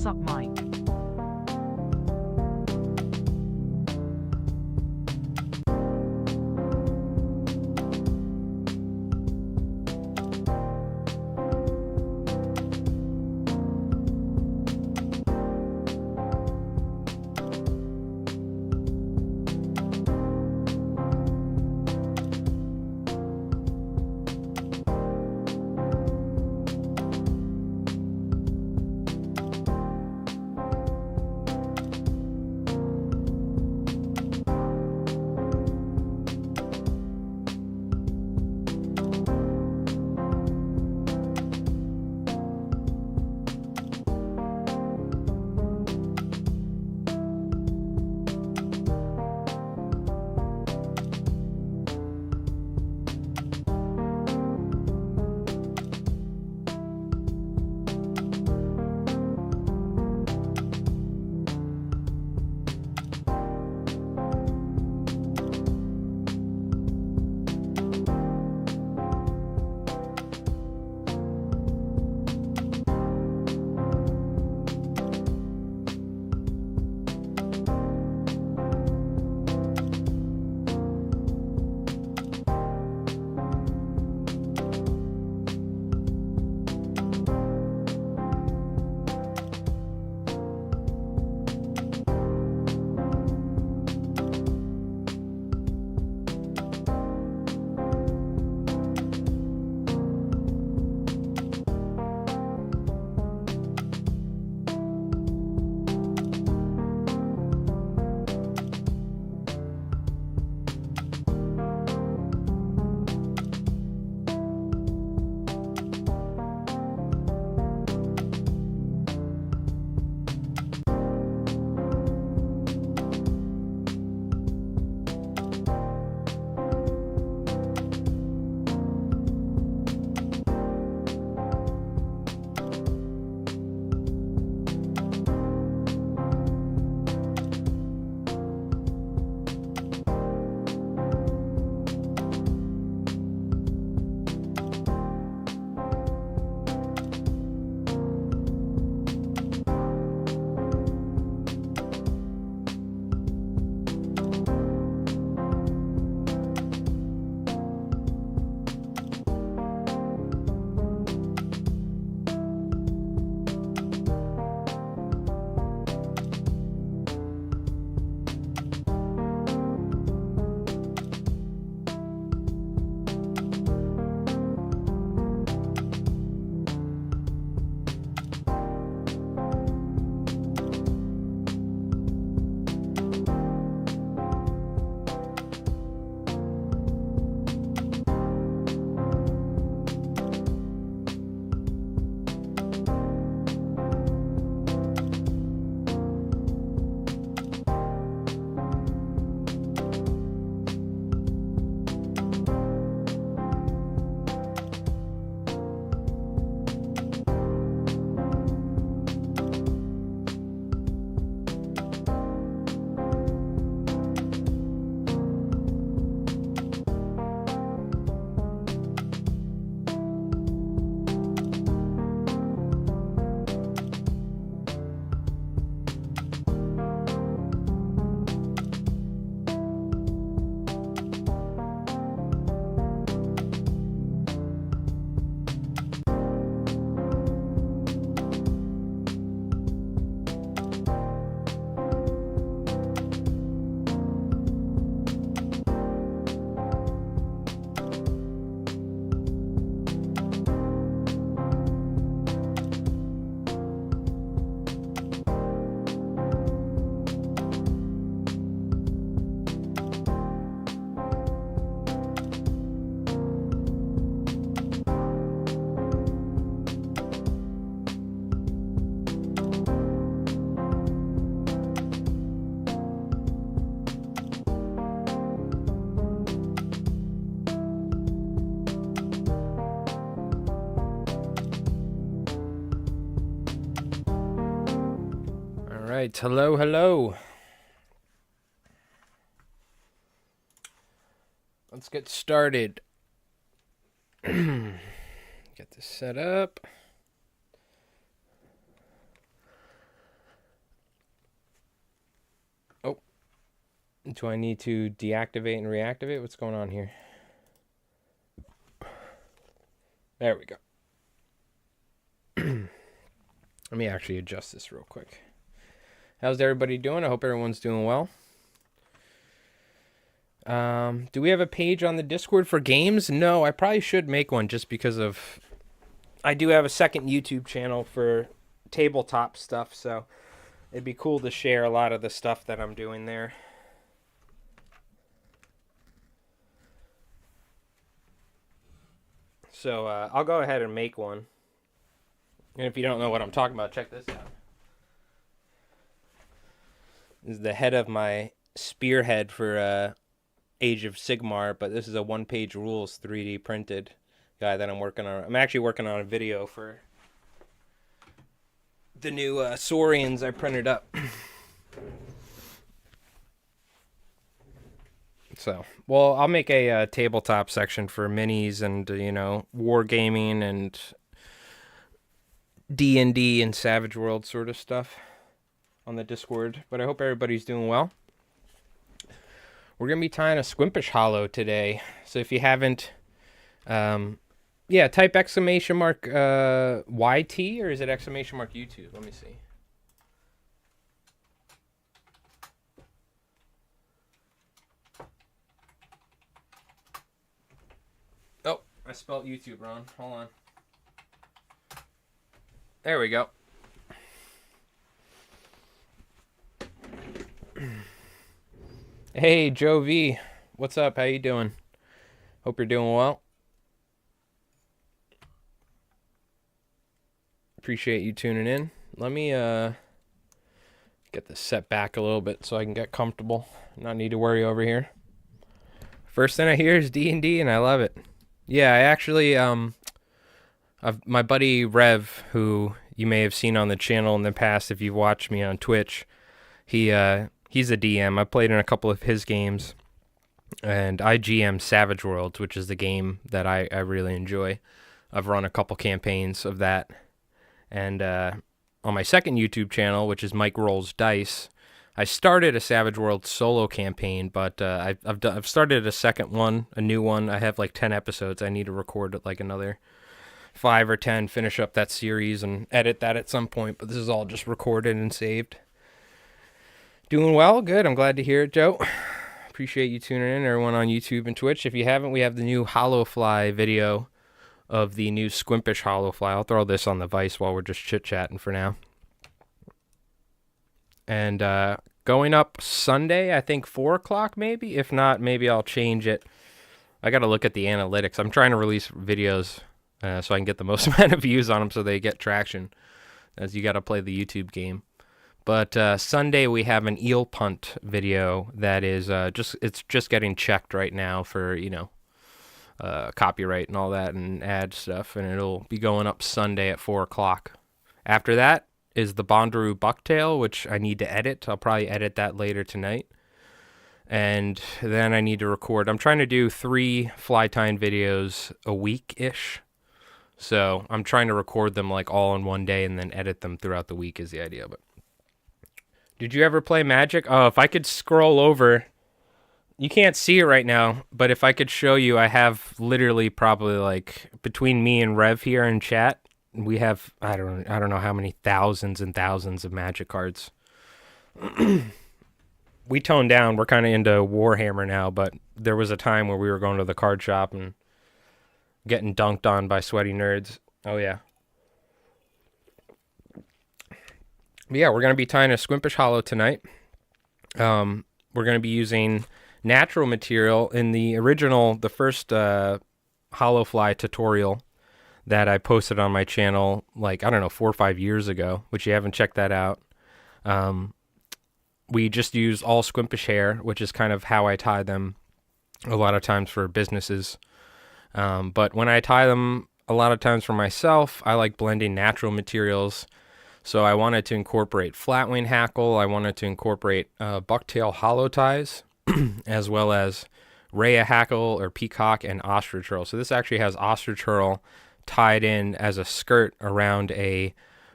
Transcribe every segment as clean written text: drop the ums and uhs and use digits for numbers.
Sup, Mike? right, hello, hello. Let's get started. Get this set up. Do I need to deactivate and reactivate? What's going on here? There we go. Let me actually adjust this real quick. How's everybody doing? I hope everyone's doing well. Do we have a page on the Discord for games? No, I probably should make one just because of... I do have a second YouTube channel for tabletop stuff, so it'd be cool to share a lot of the stuff that I'm doing there. So I'll go ahead and make one. And if you don't know what I'm talking about, check this out. This is the head of my spearhead for Age of Sigmar, but this is a one-page rules 3D printed guy that I'm working on. I'm actually working on a video for the new Saurians I printed up. So, well, I'll make a tabletop section for minis and, wargaming and D&D and Savage World sort of stuff on the Discord. But I hope everybody's doing well. We're going to be tying a Squimpish hollow today. So if you haven't, type exclamation mark YT, or is it exclamation mark YouTube? Let me see. Oh, I spelled YouTube wrong. Hold on. There we go. Hey, Joe V. What's up? How you doing? Hope you're doing well. Appreciate you tuning in. Let me get this set back a little bit so I can get comfortable. Not need to worry over here. First thing I hear is D&D, and I love it. Yeah, I actually, my buddy Rev, who you may have seen on the channel in the past if you've watched me on Twitch, he's a DM. I played in a couple of his games, and I GM Savage Worlds, which is the game that I really enjoy. I've run a couple campaigns of that. And on my second YouTube channel, which is Mike Rolls Dice, I started a Savage Worlds solo campaign, but I've started a second one, a new one. I have like 10 episodes. I need to record like another 5 or 10, finish up that series and edit that at some point. But this is all just recorded and saved. Doing well, good. I'm glad to hear it, Joe. Appreciate you tuning in, everyone on YouTube and Twitch. If you haven't, we have the new Hollowfly video of the new Squimpish Hollowfly. I'll throw this on the Vice while we're just chit-chatting for now. And going up Sunday, I think 4 o'clock maybe. If not, maybe I'll change it. I got to look at the analytics. I'm trying to release videos so I can get the most amount of views on them so they get traction, as you got to play the YouTube game. But Sunday we have an eel punt video that is just getting checked right now for, copyright and all that and ad stuff, and it'll be going up Sunday at 4 o'clock. After that is the Bonduroo Bucktail, which I need to edit. I'll probably edit that later tonight. And then I need to record. I'm trying to do 3 fly tying videos a week-ish. So I'm trying to record them like all in one day and then edit them throughout the week is the idea. But did you ever play Magic? Oh, if I could scroll over... You can't see it right now, but if I could show you, I have literally probably like between me and Rev here in chat, we have I don't know how many thousands and thousands of Magic cards. We toned down. We're kind of into Warhammer now, but there was a time where we were going to the card shop and getting dunked on by sweaty nerds. Oh yeah. But yeah, we're going to be tying a Squimpish Hollow tonight. We're going to be using natural material in the first Hollowfly tutorial that I posted on my channel, like, 4 or 5 years ago, which you haven't checked that out. We just use all Squimpish hair, which is kind of how I tie them a lot of times for businesses. But when I tie them a lot of times for myself, I like blending natural materials. So I wanted to incorporate flatwing hackle. I wanted to incorporate bucktail hollow ties, as well as rhea hackle or peacock and ostrich herl. So this actually has ostrich herl tied in as a skirt around a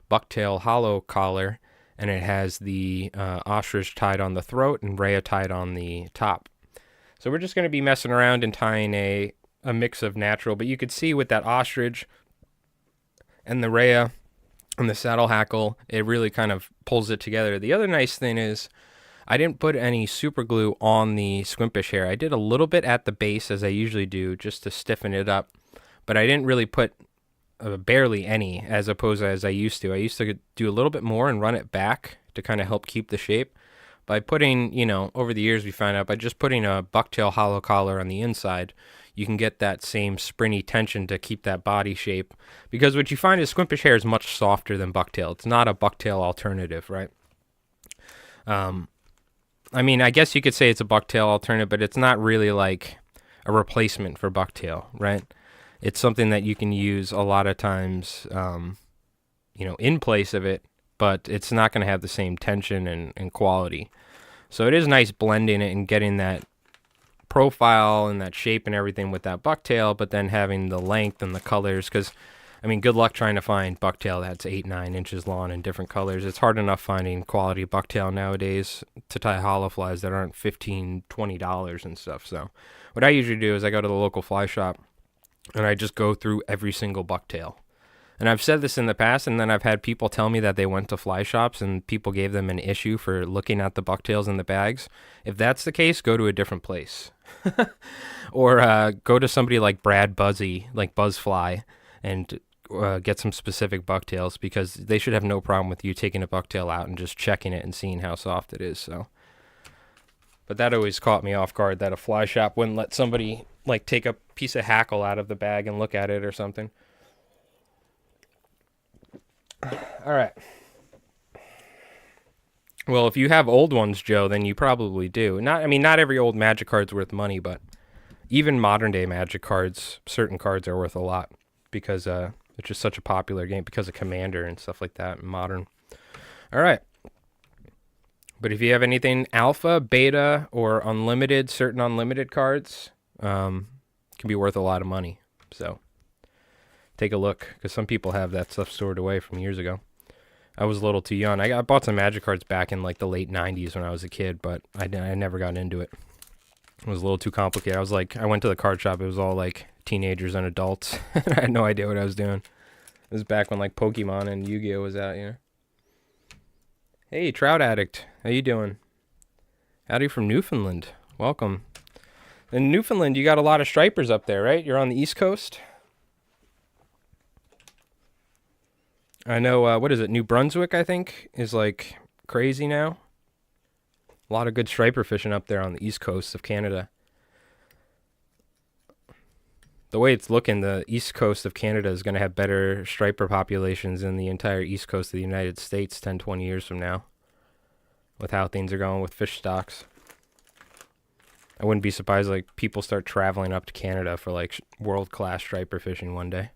bucktail hollow collar. and it has the ostrich tied on the throat and rhea tied on the top. So we're just going to be messing around and tying a mix of natural, but you could see with that ostrich and the rhea and the saddle hackle, it really kind of pulls it together. The other nice thing is I didn't put any super glue on the Squimpish hair. I did a little bit at the base, as I usually do, just to stiffen it up, but I didn't really put barely any, as opposed to as I used to. I used to do a little bit more and run it back to kind of help keep the shape. By putting, over the years we found out by just putting a bucktail hollow collar on the inside, you can get that same springy tension to keep that body shape. Because what you find is Squimpish hair is much softer than bucktail. It's not a bucktail alternative, right? I guess you could say it's a bucktail alternative, but it's not really like a replacement for bucktail, right? It's something that you can use a lot of times, in place of it, but it's not going to have the same tension and quality. So it is nice blending it and getting that profile and that shape and everything with that bucktail, but then having the length and the colors, because good luck trying to find bucktail that's 8-9 inches long in different colors. It's hard enough finding quality bucktail nowadays to tie hollow flies that aren't $15-$20 and stuff. So what I usually do is I go to the local fly shop and I just go through every single bucktail. And I've said this in the past, and then I've had people tell me that they went to fly shops and people gave them an issue for looking at the bucktails in the bags. If that's the case, go to a different place. Or go to somebody like Brad Buzzy, like Buzzfly, and get some specific bucktails, because they should have no problem with you taking a bucktail out and just checking it and seeing how soft it is. So, but that always caught me off guard, that a fly shop wouldn't let somebody like take a piece of hackle out of the bag and look at it or something. All right. Well, if you have old ones, Joe, then you probably do. Not every old Magic card's worth money, but even modern day Magic cards, certain cards are worth a lot, because it's just such a popular game because of Commander and stuff like that, modern. All right. But if you have anything alpha, beta, or unlimited, certain unlimited cards, can be worth a lot of money. So take a look, because some people have that stuff stored away from years ago. I was a little too young. I bought some Magic cards back in like the late 90s when I was a kid, but I never got into it. It was a little too complicated. I went to the card shop. It was all like teenagers and adults. I had no idea what I was doing. It was back when like Pokemon and Yu-Gi-Oh was out, Hey, Trout Addict. How you doing? Howdy from Newfoundland. Welcome. In Newfoundland, you got a lot of stripers up there, right? You're on the East Coast? I know, what is it? New Brunswick, I think, is like crazy now. A lot of good striper fishing up there on the East Coast of Canada. The way it's looking, the East Coast of Canada is going to have better striper populations than the entire East Coast of the United States 10, 20 years from now, with how things are going with fish stocks. I wouldn't be surprised like people start traveling up to Canada for like world-class striper fishing one day.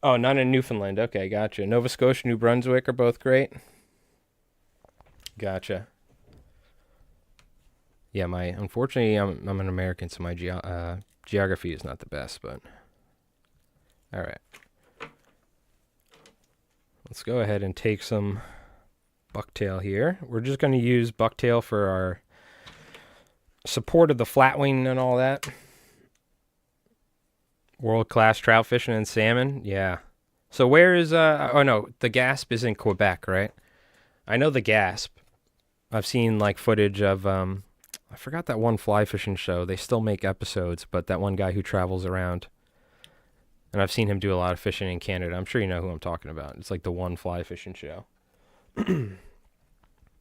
Oh, none in Newfoundland. Okay, gotcha. Nova Scotia, New Brunswick are both great. Gotcha. Yeah, unfortunately, I'm an American, so my geography is not the best, but all right. Let's go ahead and take some bucktail here. We're just going to use bucktail for our support of the flatwing and all that. World-class trout fishing and salmon. Yeah. So where is, the Gasp is in Quebec, right? I know the Gasp. I've seen like footage of, I forgot that one fly fishing show. They still make episodes, but that one guy who travels around. And I've seen him do a lot of fishing in Canada. I'm sure you know who I'm talking about. It's like the one fly fishing show.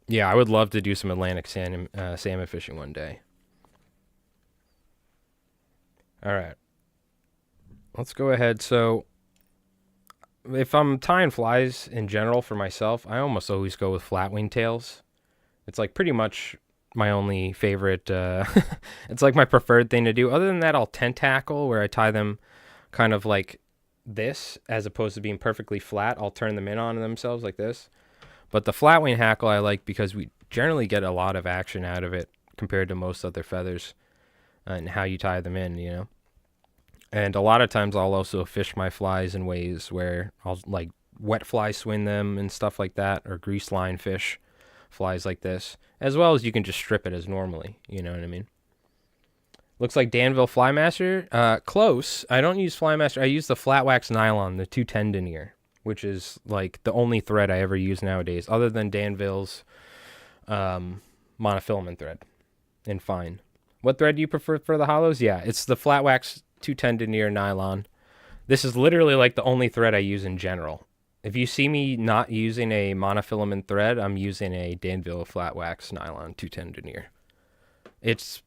Yeah, I would love to do some Atlantic salmon fishing one day. All right. Let's go ahead. So if I'm tying flies in general for myself, I almost always go with flatwing tails. It's like pretty much my only favorite. It's like my preferred thing to do. Other than that, I'll tentacle, where I tie them kind of like this, as opposed to being perfectly flat. I'll turn them in on themselves like this. But the flatwing hackle I like because we generally get a lot of action out of it compared to most other feathers, and how you tie them in, And a lot of times I'll also fish my flies in ways where I'll like wet fly swing them and stuff like that, or grease line fish flies like this, as well as you can just strip it as normally, you know what I mean? Looks like Danville Flymaster. Close. I don't use Flymaster. I use the flat wax nylon, the 210 denier, which is like the only thread I ever use nowadays, other than Danville's monofilament thread in fine. What thread do you prefer for the hollows? Yeah, it's the flat wax 210 denier nylon. This is literally like the only thread I use in general. If you see me not using a monofilament thread, I'm using a Danville flat wax nylon 210 denier. It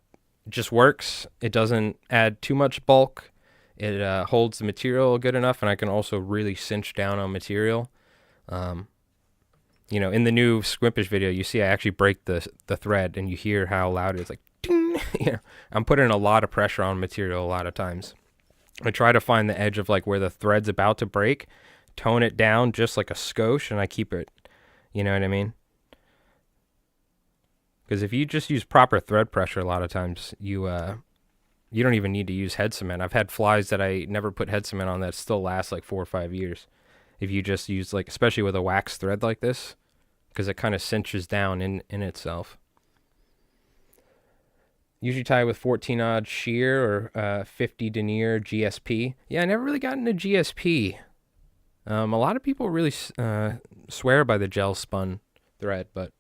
just works. It doesn't add too much bulk. It holds the material good enough, and I can also really cinch down on material. You know, in the new Squimpish video, you see I actually break the thread, and you hear how loud it is, like, ding! You know, I'm putting a lot of pressure on material a lot of times. I try to find the edge of like where the thread's about to break, tone it down just like a skosh, and I keep it, you know what I mean? Because if you just use proper thread pressure, a lot of times you don't even need to use head cement. I've had flies that I never put head cement on that still last like 4 or 5 years. If you just use, like, especially with a wax thread like this, because it kind of cinches down in itself. Usually tie with 14-odd shear or 50 denier GSP. Yeah, I never really got into GSP. A lot of people really swear by the gel spun thread, but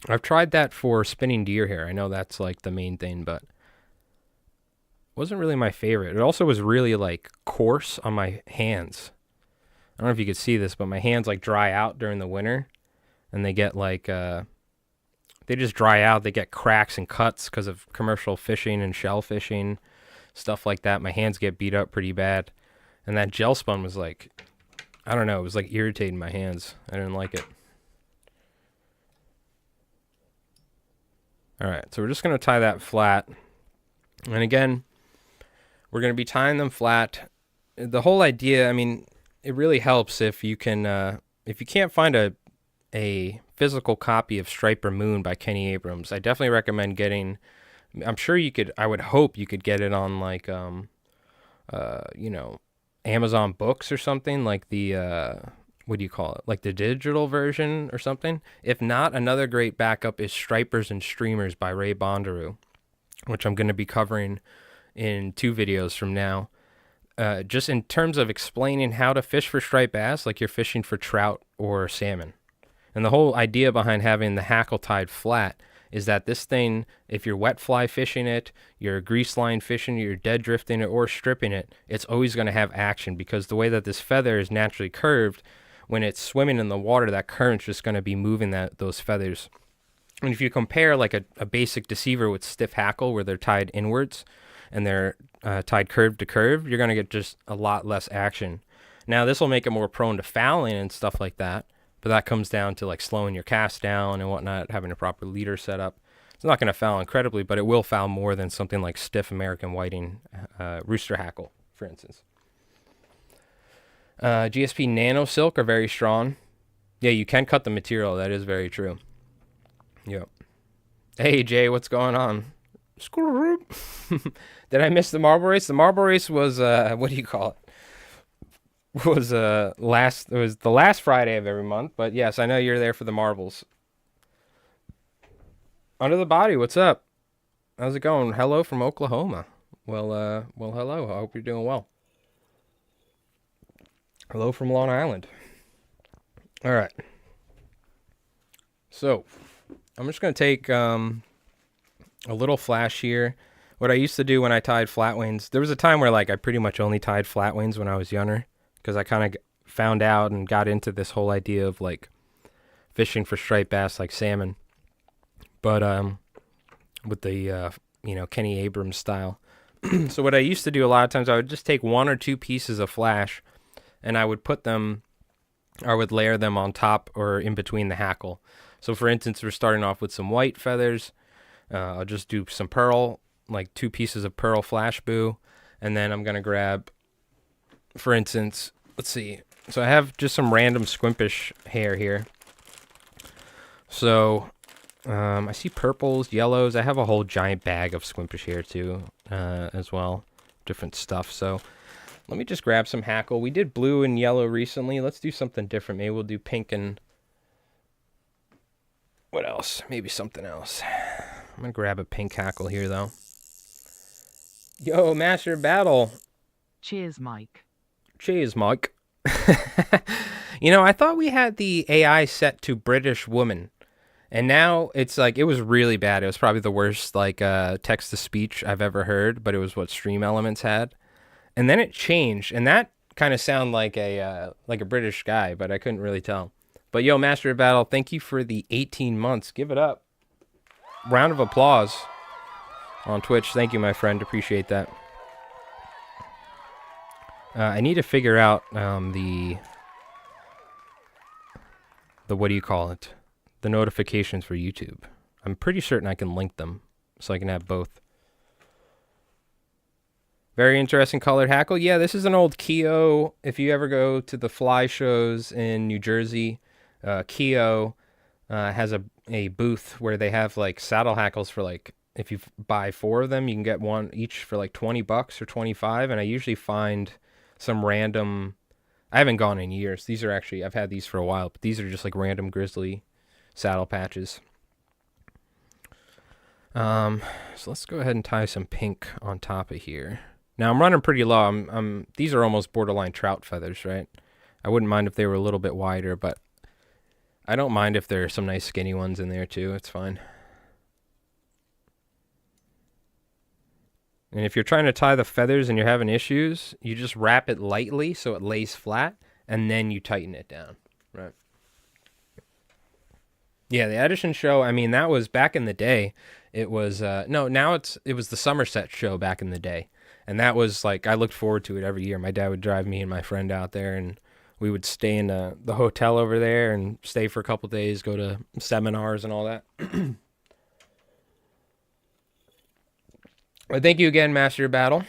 I've tried that for spinning deer hair. I know that's like the main thing, but wasn't really my favorite. It also was really like coarse on my hands. I don't know if you could see this, but my hands like dry out during the winter, and they get like they just dry out. They get cracks and cuts because of commercial fishing and shell fishing, stuff like that. My hands get beat up pretty bad, and that gel spun was like, I don't know, it was like irritating my hands. I didn't like it. All right, so we're just gonna tie that flat, and again, we're gonna be tying them flat. The whole idea, I mean, it really helps if you can, if you can't find a physical copy of Striper Moon by Kenny Abrams, I definitely recommend getting, I'm sure you could, I would hope you could get it on like, you know, Amazon Books or something, like the, what do you call it? Like the digital version or something. If not, another great backup is Stripers and Streamers by Ray Bondaroo, which I'm going to be covering in 2 videos from now. Just in terms of explaining how to fish for striped bass like you're fishing for trout or salmon. And the whole idea behind having the hackle tied flat is that this thing, if you're wet fly fishing it, you're grease line fishing it, you're dead drifting it, or stripping it, it's always going to have action, because the way that this feather is naturally curved, when it's swimming in the water, that current's just going to be moving those feathers. And if you compare like a basic deceiver with stiff hackle where they're tied inwards, and they're tied curve to curve, you're going to get just a lot less action. Now, this will make it more prone to fouling and stuff like that, but that comes down to like slowing your cast down and whatnot, having a proper leader set up. It's not going to foul incredibly, but it will foul more than something like stiff American whiting rooster hackle, for instance. GSP Nano Silk are very strong. Yeah, you can cut the material. That is very true. Yep. Hey, Jay, what's going on? Did I miss the marble race? The marble race was what do you call it? It was the last Friday of every month, but yes, I know you're there for the marbles. Under the Body, what's up? How's it going? Hello from Oklahoma. Well, hello. I hope you're doing well. Hello from Long Island. All right. So, I'm just going to take a little flash here. What I used to do when I tied flatwings, there was a time where like I pretty much only tied flatwings when I was younger, because I kind of found out and got into this whole idea of like fishing for striped bass like salmon. But with the you know, Kenny Abrams style. So what I used to do a lot of times, I would just take 1 or 2 pieces of flash, and I would put them, or would layer them on top or in between the hackle. So for instance, we're starting off with some white feathers. I'll just do some pearl, like 2 pieces of pearl flash boo, and then I'm gonna grab, for instance, let's see. So I have just some random Squimpish hair here. So I see purples, yellows. I have a whole giant bag of Squimpish hair too, as well, different stuff. So Let me just grab some hackle. We did blue and yellow recently. Let's do something different. Maybe we'll do pink and... what else? Maybe something else. I'm going to grab a pink hackle here, though. Yo, Master Battle. Cheers, Mike. Cheers, Mike. You know, I thought we had the AI set to British woman. And now it's like, it was really bad. It was probably the worst, like, text-to-speech I've ever heard, but it was what Stream Elements had. And then it changed, and that kind of sounded like a British guy, but I couldn't really tell. But yo, Master of Battle, thank you for the 18 months. Give it up. Round of applause on Twitch. Thank you, my friend. Appreciate that. I need to figure out the what do you call it? The notifications for YouTube. I'm pretty certain I can link them so I can have both. Very interesting colored hackle. Yeah, this is an old Keo. If you ever go to the fly shows in New Jersey, Keo has a booth where they have like saddle hackles for like, if you buy 4 of them, you can get one each for like $20 or 25. And I usually find some random, I haven't gone in years. These are actually, I've had these for a while, but these are just like random grizzly saddle patches. So let's go ahead and tie some pink on top of here. Now I'm running pretty low. These are almost borderline trout feathers, right? I wouldn't mind if they were a little bit wider, but I don't mind if there are some nice skinny ones in there too. It's fine. And if you're trying to tie the feathers and you're having issues, you just wrap it lightly so it lays flat, and then you tighten it down, right? Yeah, the Edison show, I mean, that was back in the day. It was, it was the Somerset show back in the day. And that was like, I looked forward to it every year. My dad would drive me and my friend out there, and we would stay in the hotel over there and stay for a couple days, go to seminars and all that. Well, thank you again, Master of Battle.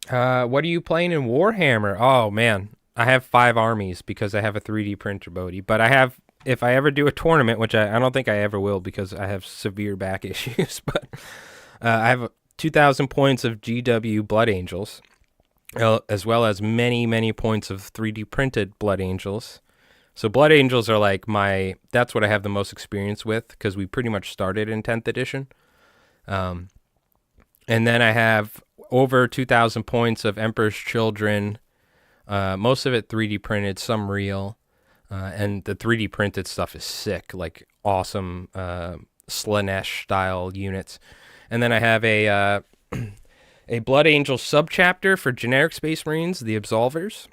What are you playing in Warhammer? Oh, man. I have 5 armies because I have a 3D printer, Bodhi. But I have, if I ever do a tournament, which I don't think I ever will because I have severe back issues, but I have 2,000 points of GW Blood Angels, as well as many, many points of 3D printed Blood Angels. So Blood Angels are like that's what I have the most experience with because we pretty much started in 10th edition. And then I have over 2,000 points of Emperor's Children, most of it 3D printed, some real. And the 3D printed stuff is sick, like awesome Slanesh style units. And then I have a Blood Angel subchapter for generic Space Marines, the Absolvers,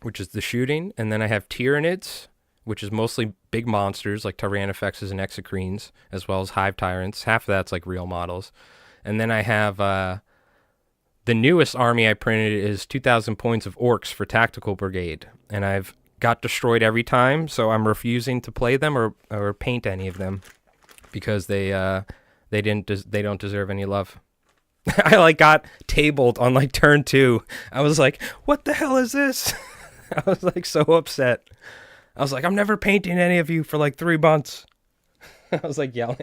which is the shooting. And then I have Tyranids, which is mostly big monsters like Tyrannofexes and Exocrines, as well as Hive Tyrants. Half of that's like real models. And then I have the newest army I printed is 2,000 points of Orcs for Tactical Brigade. And I've got destroyed every time, so I'm refusing to play them or paint any of them because they don't deserve any love. I like got tabled on like turn 2. I was like, what the hell is this? I was like so upset. I was like, I'm never painting any of you for like 3 months. I was like yelling.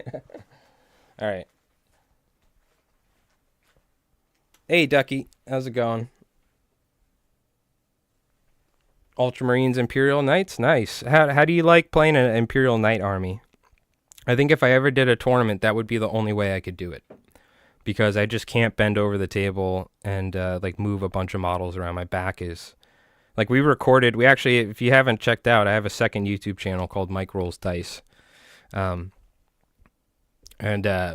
All right. Hey, Ducky. How's it going? Ultramarines Imperial Knights? Nice. How do you like playing an Imperial Knight army? I think if I ever did a tournament, that would be the only way I could do it. Because I just can't bend over the table and like move a bunch of models around. My back is... Like we actually, if you haven't checked out, I have a second YouTube channel called Mike Rolls Dice. And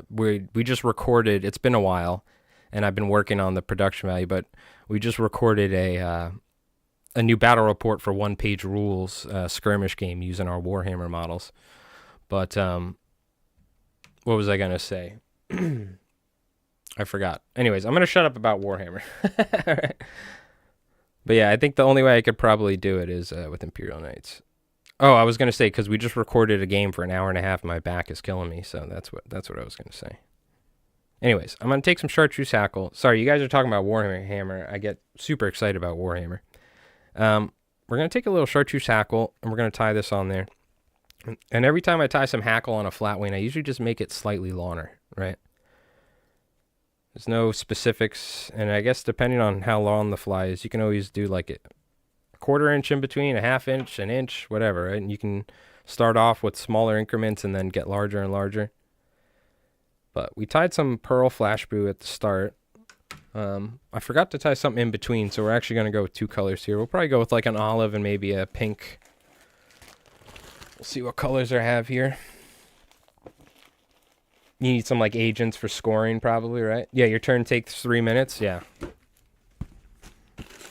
we just recorded, it's been a while, and I've been working on the production value, but we just recorded a new battle report for One Page Rules skirmish game using our Warhammer models. But what was I going to say? I forgot. Anyways, I'm going to shut up about Warhammer. All right. But yeah, I think the only way I could probably do it is with Imperial Knights. Oh, I was going to say, because we just recorded a game for an hour and a half, and my back is killing me, so that's what I was going to say. Anyways, I'm going to take some chartreuse hackle. Sorry, you guys are talking about Warhammer. I get super excited about Warhammer. We're going to take a little chartreuse hackle, and we're going to tie this on there. And every time I tie some hackle on a flatwing, I usually just make it slightly longer, right? There's no specifics, and I guess depending on how long the fly is, you can always do like a 1/4 inch in between, a 1/2 inch, an inch, whatever, right? And you can start off with smaller increments and then get larger and larger. But we tied some pearl flash blue at the start. I forgot to tie something in between, so we're actually going to go with 2 colors here. We'll probably go with like an olive and maybe a pink. We'll see what colors I have here. You need some like agents for scoring probably, right? Yeah, your turn takes 3 minutes. Yeah.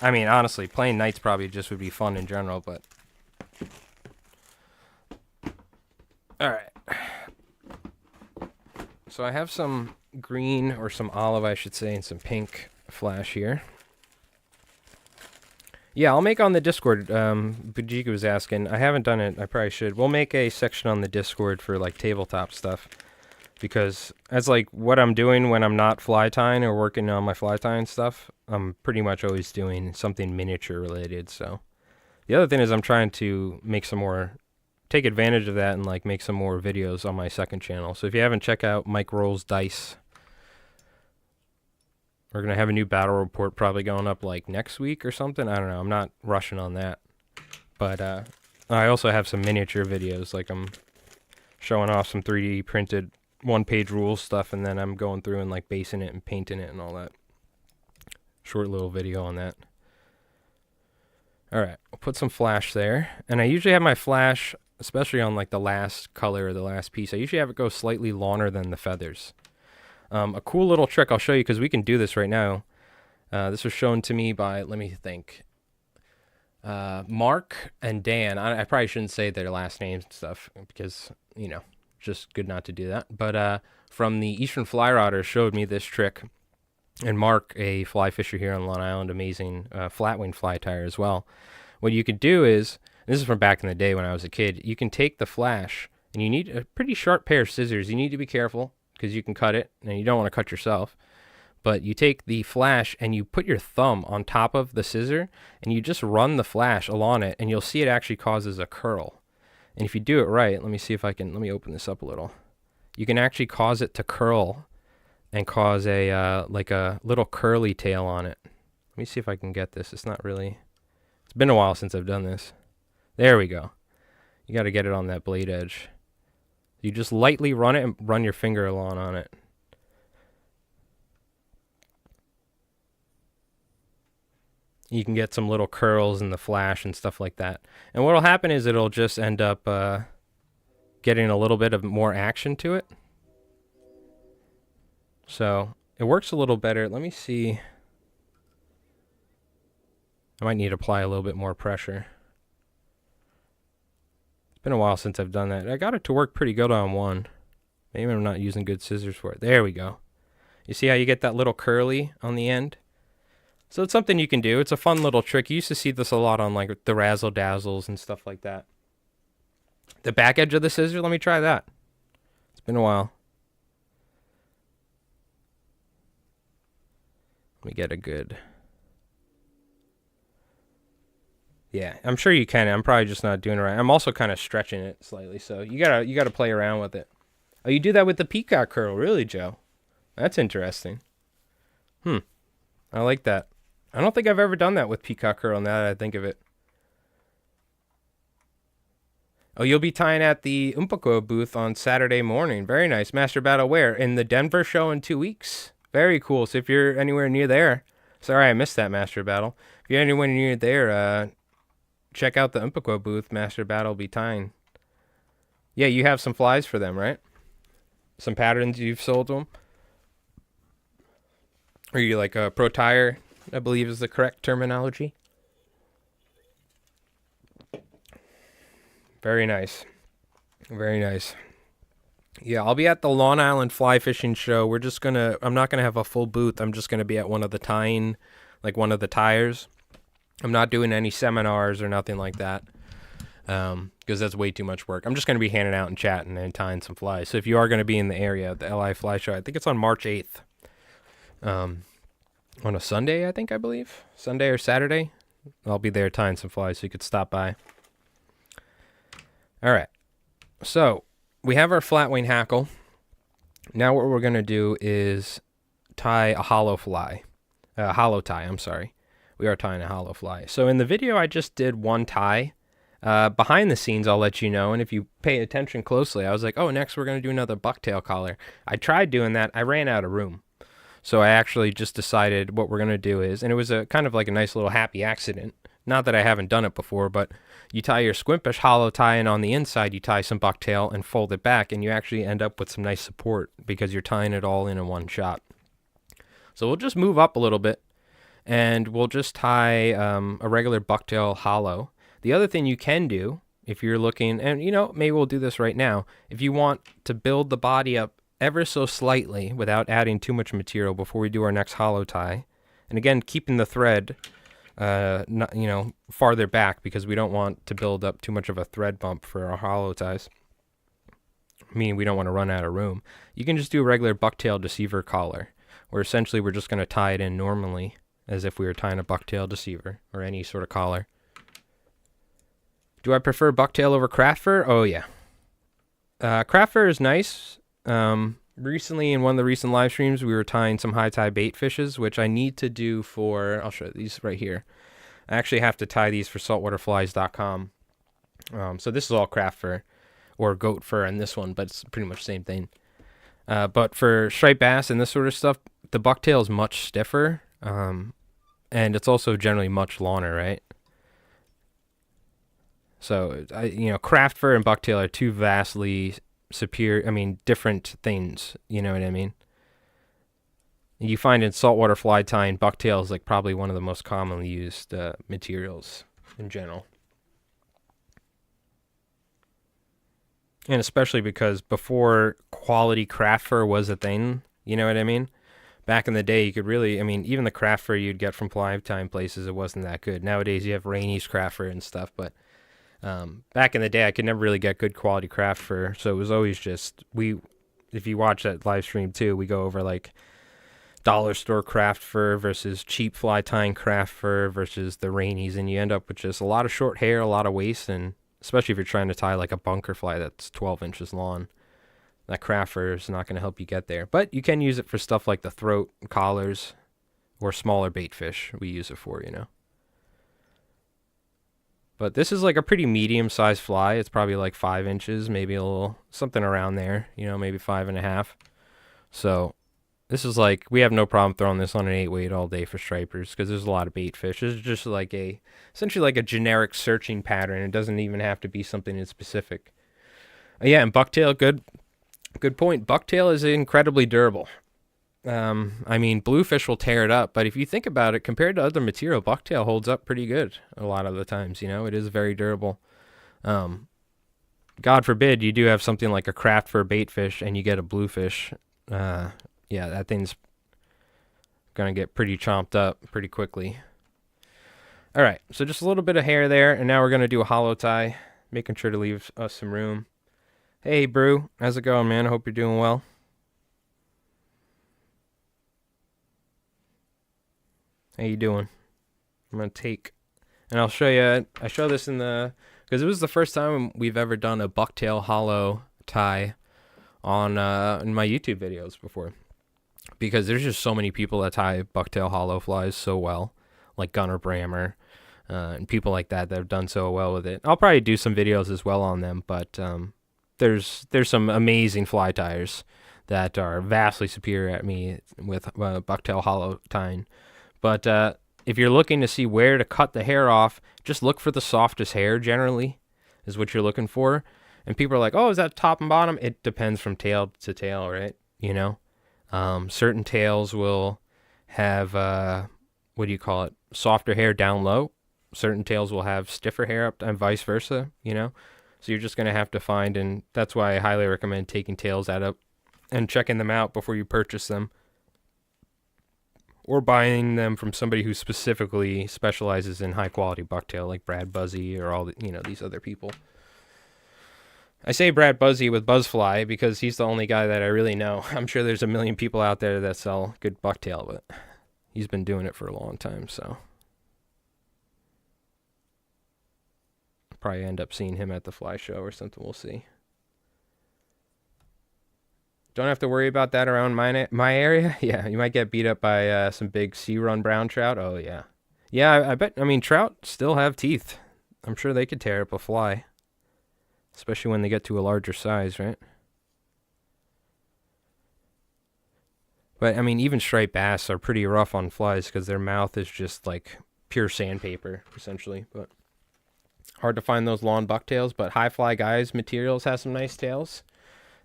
I mean, honestly, playing knights probably just would be fun in general, but... Alright. So I have some green, or some olive, I should say, and some pink flash here. Yeah, I'll make on the Discord. Bujika was asking. I haven't done it. I probably should. We'll make a section on the Discord for, like, tabletop stuff. Because that's, like, what I'm doing when I'm not fly tying or working on my fly tying stuff. I'm pretty much always doing something miniature related, so. The other thing is I'm trying to make some more... take advantage of that and, like, make some more videos on my second channel. So if you haven't checked out Mike Rolls Dice... We're going to have a new battle report probably going up like next week or something. I don't know. I'm not rushing on that. But I also have some miniature videos. Like I'm showing off some 3D printed 1-page rules stuff. And then I'm going through and like basing it and painting it and all that. Short little video on that. Alright. I'll put some flash there. And I usually have my flash, especially on like the last color or the last piece. I usually have it go slightly longer than the feathers. A cool little trick I'll show you because we can do this right now. This was shown to me by, let me think, Mark and Dan. I probably shouldn't say their last names and stuff because, you know, just good not to do that. But from the Eastern Fly Rodder showed me this trick. And Mark, a fly fisher here on Long Island, amazing flatwing fly tire as well. What you could do is, and this is from back in the day when I was a kid, you can take the flash and you need a pretty sharp pair of scissors. You need to be careful, because you can cut it, and you don't want to cut yourself. But you take the flash, and you put your thumb on top of the scissor, and you just run the flash along it, and you'll see it actually causes a curl. And if you do it right, let me see if I can, let me open this up a little. You can actually cause it to curl, and cause a, like a little curly tail on it. Let me see if I can get this. It's not really, it's been a while since I've done this. There we go. You got to get it on that blade edge. You just lightly run it and run your finger along on it. You can get some little curls in the flash and stuff like that. And what will happen is it'll just end up getting a little bit of more action to it. So it works a little better. Let me see. I might need to apply a little bit more pressure. Been a while since I've done that. I got it to work pretty good on one. Maybe I'm not using good scissors for it. There we go. You see how you get that little curly on the end? So it's something you can do. It's a fun little trick. You used to see this a lot on like the Razzle Dazzles and stuff like that. The back edge of the scissor, let me try that. It's been a while. Let me get a good... Yeah, I'm sure you can. I'm probably just not doing it right. I'm also kind of stretching it slightly, so you gotta play around with it. Oh, you do that with the peacock curl, really, Joe? That's interesting. I like that. I don't think I've ever done that with peacock curl now that I think of it. Oh, you'll be tying at the Umpaqua booth on Saturday morning. Very nice. Master Battle where? In the Denver show in 2 weeks. Very cool. So if you're anywhere near there, sorry I missed that Master Battle. If you're anywhere near there, check out the Umpaqua booth. Master Battle will be tying. Yeah, you have some flies for them, right? Some patterns you've sold to them? Are you like a pro tire, I believe is the correct terminology? Very nice. Very nice. Yeah, I'll be at the Long Island Fly Fishing Show. I'm not gonna have a full booth. I'm just gonna be at one of the tying, like one of the tires. I'm not doing any seminars or nothing like that, because that's way too much work. I'm just going to be handing out and chatting and tying some flies. So if you are going to be in the area at the LI Fly Show, I think it's on March 8th, on a Sunday, I believe. Sunday or Saturday. I'll be there tying some flies, so you could stop by. All right. So we have our flatwing hackle. Now what we're going to do is tie a hollow fly. Hollow tie, I'm sorry. We are tying a hollow fly. So in the video, I just did one tie. Behind the scenes, I'll let you know. And if you pay attention closely, I was like, oh, next we're going to do another bucktail collar. I tried doing that. I ran out of room. So I actually just decided what we're going to do is, and it was a kind of like a nice little happy accident. Not that I haven't done it before, but you tie your Squimpish hollow tie, and on the inside you tie some bucktail and fold it back, and you actually end up with some nice support because you're tying it all in one shot. So we'll just move up a little bit, and we'll just tie a regular bucktail hollow. The other thing you can do, if you're looking, and maybe we'll do this right now, if you want to build the body up ever so slightly without adding too much material before we do our next hollow tie, and again, keeping the thread not, farther back because we don't want to build up too much of a thread bump for our hollow ties, meaning we don't want to run out of room. You can just do a regular bucktail deceiver collar, where essentially we're just going to tie it in normally as if we were tying a bucktail deceiver or any sort of collar. Do I prefer bucktail over craft fur? Oh yeah. Craft fur is nice. Recently in one of the recent live streams, we were tying some high tie bait fishes, which I need to do for, I'll show you these right here. I actually have to tie these for saltwaterflies.com. So this is all craft fur or goat fur in this one, but it's pretty much the same thing. But for striped bass and this sort of stuff, the bucktail is much stiffer. And it's also generally much longer, right? So, craft fur and bucktail are two vastly different things, you know what I mean? You find in saltwater fly tying, bucktail is like probably one of the most commonly used materials in general. And especially because before quality craft fur was a thing, you know what I mean? Back in the day, you could really, even the craft fur you'd get from fly tying places, it wasn't that good. Nowadays, you have Rainey's craft fur and stuff, but back in the day, I could never really get good quality craft fur, so it was always just, if you watch that live stream too, we go over like dollar store craft fur versus cheap fly tying craft fur versus the Rainies, and you end up with just a lot of short hair, a lot of waste, and especially if you're trying to tie like a bunker fly that's 12 inches long, that craft fur is not going to help you get there. But you can use it for stuff like the throat, collars, or smaller bait fish we use it for, But this is like a pretty medium-sized fly. It's probably like 5 inches, maybe a little, something around there, maybe 5.5. So this is like, we have no problem throwing this on an 8-weight all day for stripers because there's a lot of bait fish. It's just like essentially like a generic searching pattern. It doesn't even have to be something in specific. Yeah, and bucktail, good point. Bucktail is incredibly durable. Bluefish will tear it up, but if you think about it, compared to other material, bucktail holds up pretty good a lot of the times, it is very durable. God forbid you do have something like a craft fur bait fish and you get a bluefish. Yeah, that thing's gonna get pretty chomped up pretty quickly. All right, so just a little bit of hair there, and now we're gonna do a hollow tie, making sure to leave us some room. Hey, Brew, how's it going, man? I hope you're doing well. How you doing? I'm going to take, and I'll show you, I show this because it was the first time we've ever done a bucktail hollow tie on in my YouTube videos before. Because there's just so many people that tie bucktail hollow flies so well, like Gunnar Brammer, and people like that have done so well with it. I'll probably do some videos as well on them, but there's some amazing fly tyers that are vastly superior at me with bucktail hollow tying. But if you're looking to see where to cut the hair off, just look for the softest hair generally is what you're looking for. And people are like, oh, is that top and bottom? It depends from tail to tail, right? Certain tails will have, softer hair down low. Certain tails will have stiffer hair up and vice versa, So you're just going to have to find, and that's why I highly recommend taking tails out and checking them out before you purchase them. Or buying them from somebody who specifically specializes in high quality bucktail, like Brad Buzzy or all these other people. I say Brad Buzzy with Buzzfly because he's the only guy that I really know. I'm sure there's a million people out there that sell good bucktail, but he's been doing it for a long time, so probably end up seeing him at the fly show or something. We'll see. Don't have to worry about that around my area. Yeah, you might get beat up by some big sea run brown trout. Oh yeah, yeah. I bet. I mean, trout still have teeth. I'm sure they could tear up a fly, especially when they get to a larger size, right? But I mean, even striped bass are pretty rough on flies because their mouth is just like pure sandpaper, essentially. But hard to find those long bucktails. But High Fly Guys materials has some nice tails.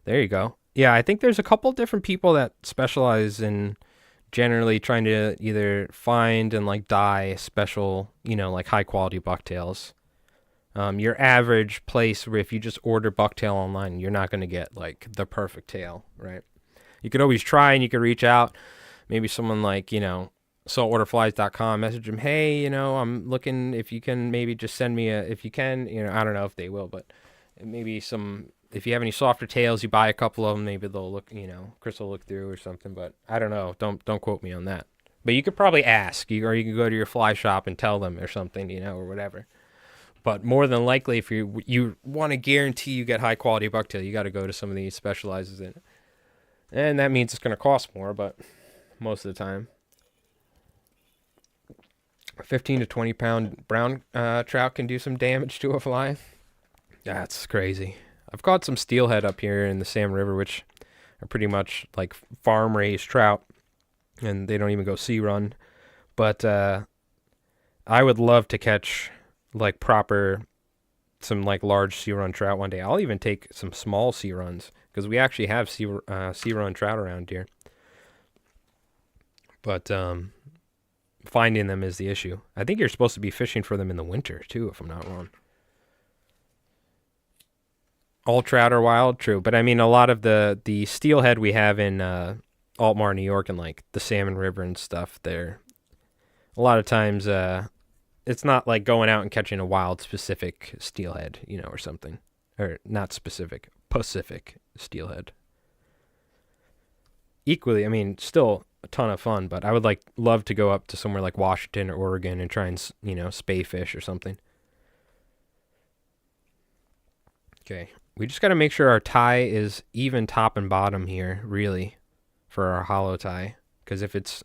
There you go. Yeah, I think there's a couple different people that specialize in generally trying to either find and like dye special, like high quality bucktails. Your average place where if you just order bucktail online, you're not going to get like the perfect tail, right? You could always try and you could reach out. Maybe someone like, saltwaterflies.com, message them, hey, I'm looking if you can maybe just send me if you can, I don't know if they will, but maybe if you have any softer tails, you buy a couple of them, maybe they'll look, Chris will look through or something, but I don't know. Don't quote me on that. But you could probably ask, or you can go to your fly shop and tell them or something, or whatever. But more than likely, if you want to guarantee you get high quality bucktail, you got to go to some of these specializes in it. And that means it's going to cost more, but most of the time. 15 to 20 pound brown trout can do some damage to a fly. That's crazy. I've caught some steelhead up here in the Sam River, which are pretty much like farm raised trout, and they don't even go sea run. But I would love to catch like some like large sea run trout one day. I'll even take some small sea runs because we actually have sea run trout around here. But finding them is the issue. I think you're supposed to be fishing for them in the winter too, if I'm not wrong. All trout are wild, true. But I mean, a lot of the steelhead we have in Altmar, New York, and like the Salmon River and stuff, they're a lot of times it's not like going out and catching a wild specific steelhead, or something. Or not specific, Pacific steelhead. Equally, I mean, still a ton of fun, but I would love to go up to somewhere like Washington or Oregon and try and, spay fish or something. Okay. We just got to make sure our tie is even top and bottom here, really, for our hollow tie. Because if it's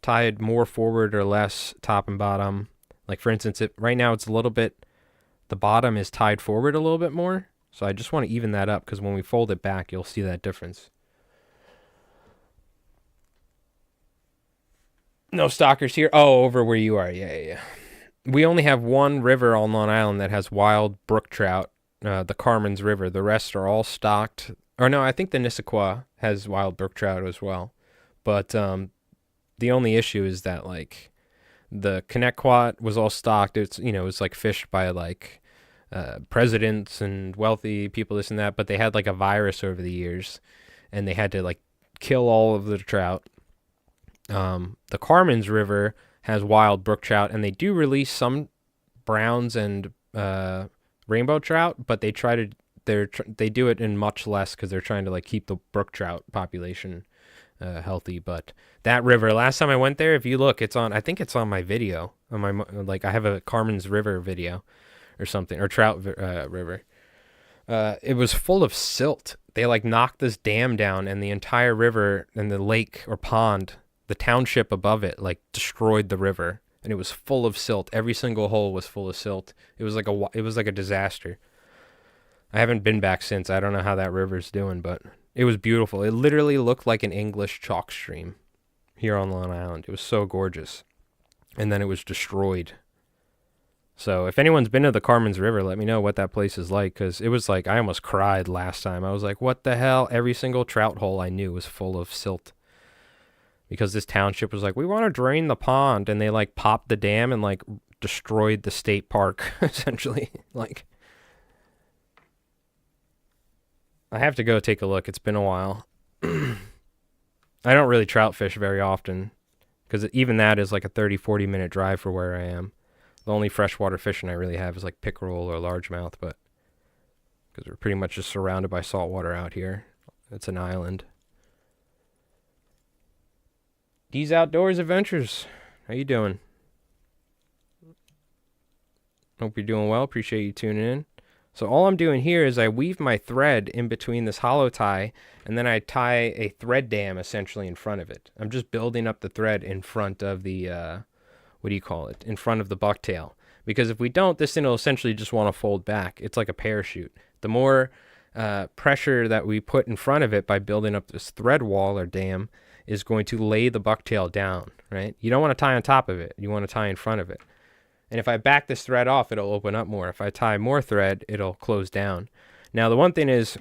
tied more forward or less top and bottom, like for instance, right now it's a little bit, the bottom is tied forward a little bit more. So I just want to even that up because when we fold it back, you'll see that difference. No stalkers here. Oh, over where you are. Yeah. We only have one river on Long Island that has wild brook trout. The Carmen's River. The rest are all stocked. Or no, I think the Nissaquah has wild brook trout as well. But the only issue is that like the Connecticut was all stocked. It's it's like fished by like presidents and wealthy people, this and that. But they had like a virus over the years, and they had to like kill all of the trout. The Carmen's River has wild brook trout, and they do release some browns and rainbow trout, but they do it in much less because they're trying to like keep the brook trout population healthy. But that river, last time I went there, if you look, I think it's on my video on my I have a Carmen's River video or something, or trout river. It was full of silt. They like knocked this dam down, and the entire river and the lake or pond, the township above it, like destroyed the river. And it was full of silt. Every single hole was full of silt. It was like a disaster. I haven't been back since. I don't know how that river's doing, but it was beautiful. It literally looked like an English chalk stream here on Long Island. It was so gorgeous. And then it was destroyed. So if anyone's been to the Carmen's River, let me know what that place is like, because it was like I almost cried last time. I was like, what the hell? Every single trout hole I knew was full of silt. Because this township was like, we want to drain the pond, and they like popped the dam and like destroyed the state park, essentially. Like, I have to go take a look. It's been a while. I don't really trout fish very often, because even that is like a 30-40 minute drive for where I am. The only freshwater fishing I really have is like pickerel or largemouth, but because we're pretty much just surrounded by saltwater out here. It's an island. These Outdoors Adventures. How you doing? Hope you're doing well. Appreciate you tuning in. So all I'm doing here is I weave my thread in between this hollow tie, and then I tie a thread dam essentially in front of it. I'm just building up the thread in front of the, what do you call it? In front of the bucktail. Because if we don't, this thing will essentially just want to fold back. It's like a parachute. The more pressure that we put in front of it by building up this thread wall or dam is going to lay the bucktail down, right? You don't want to tie on top of it. You want to tie in front of it. And if I back this thread off, it'll open up more. If I tie more thread, it'll close down. Now, the one thing is,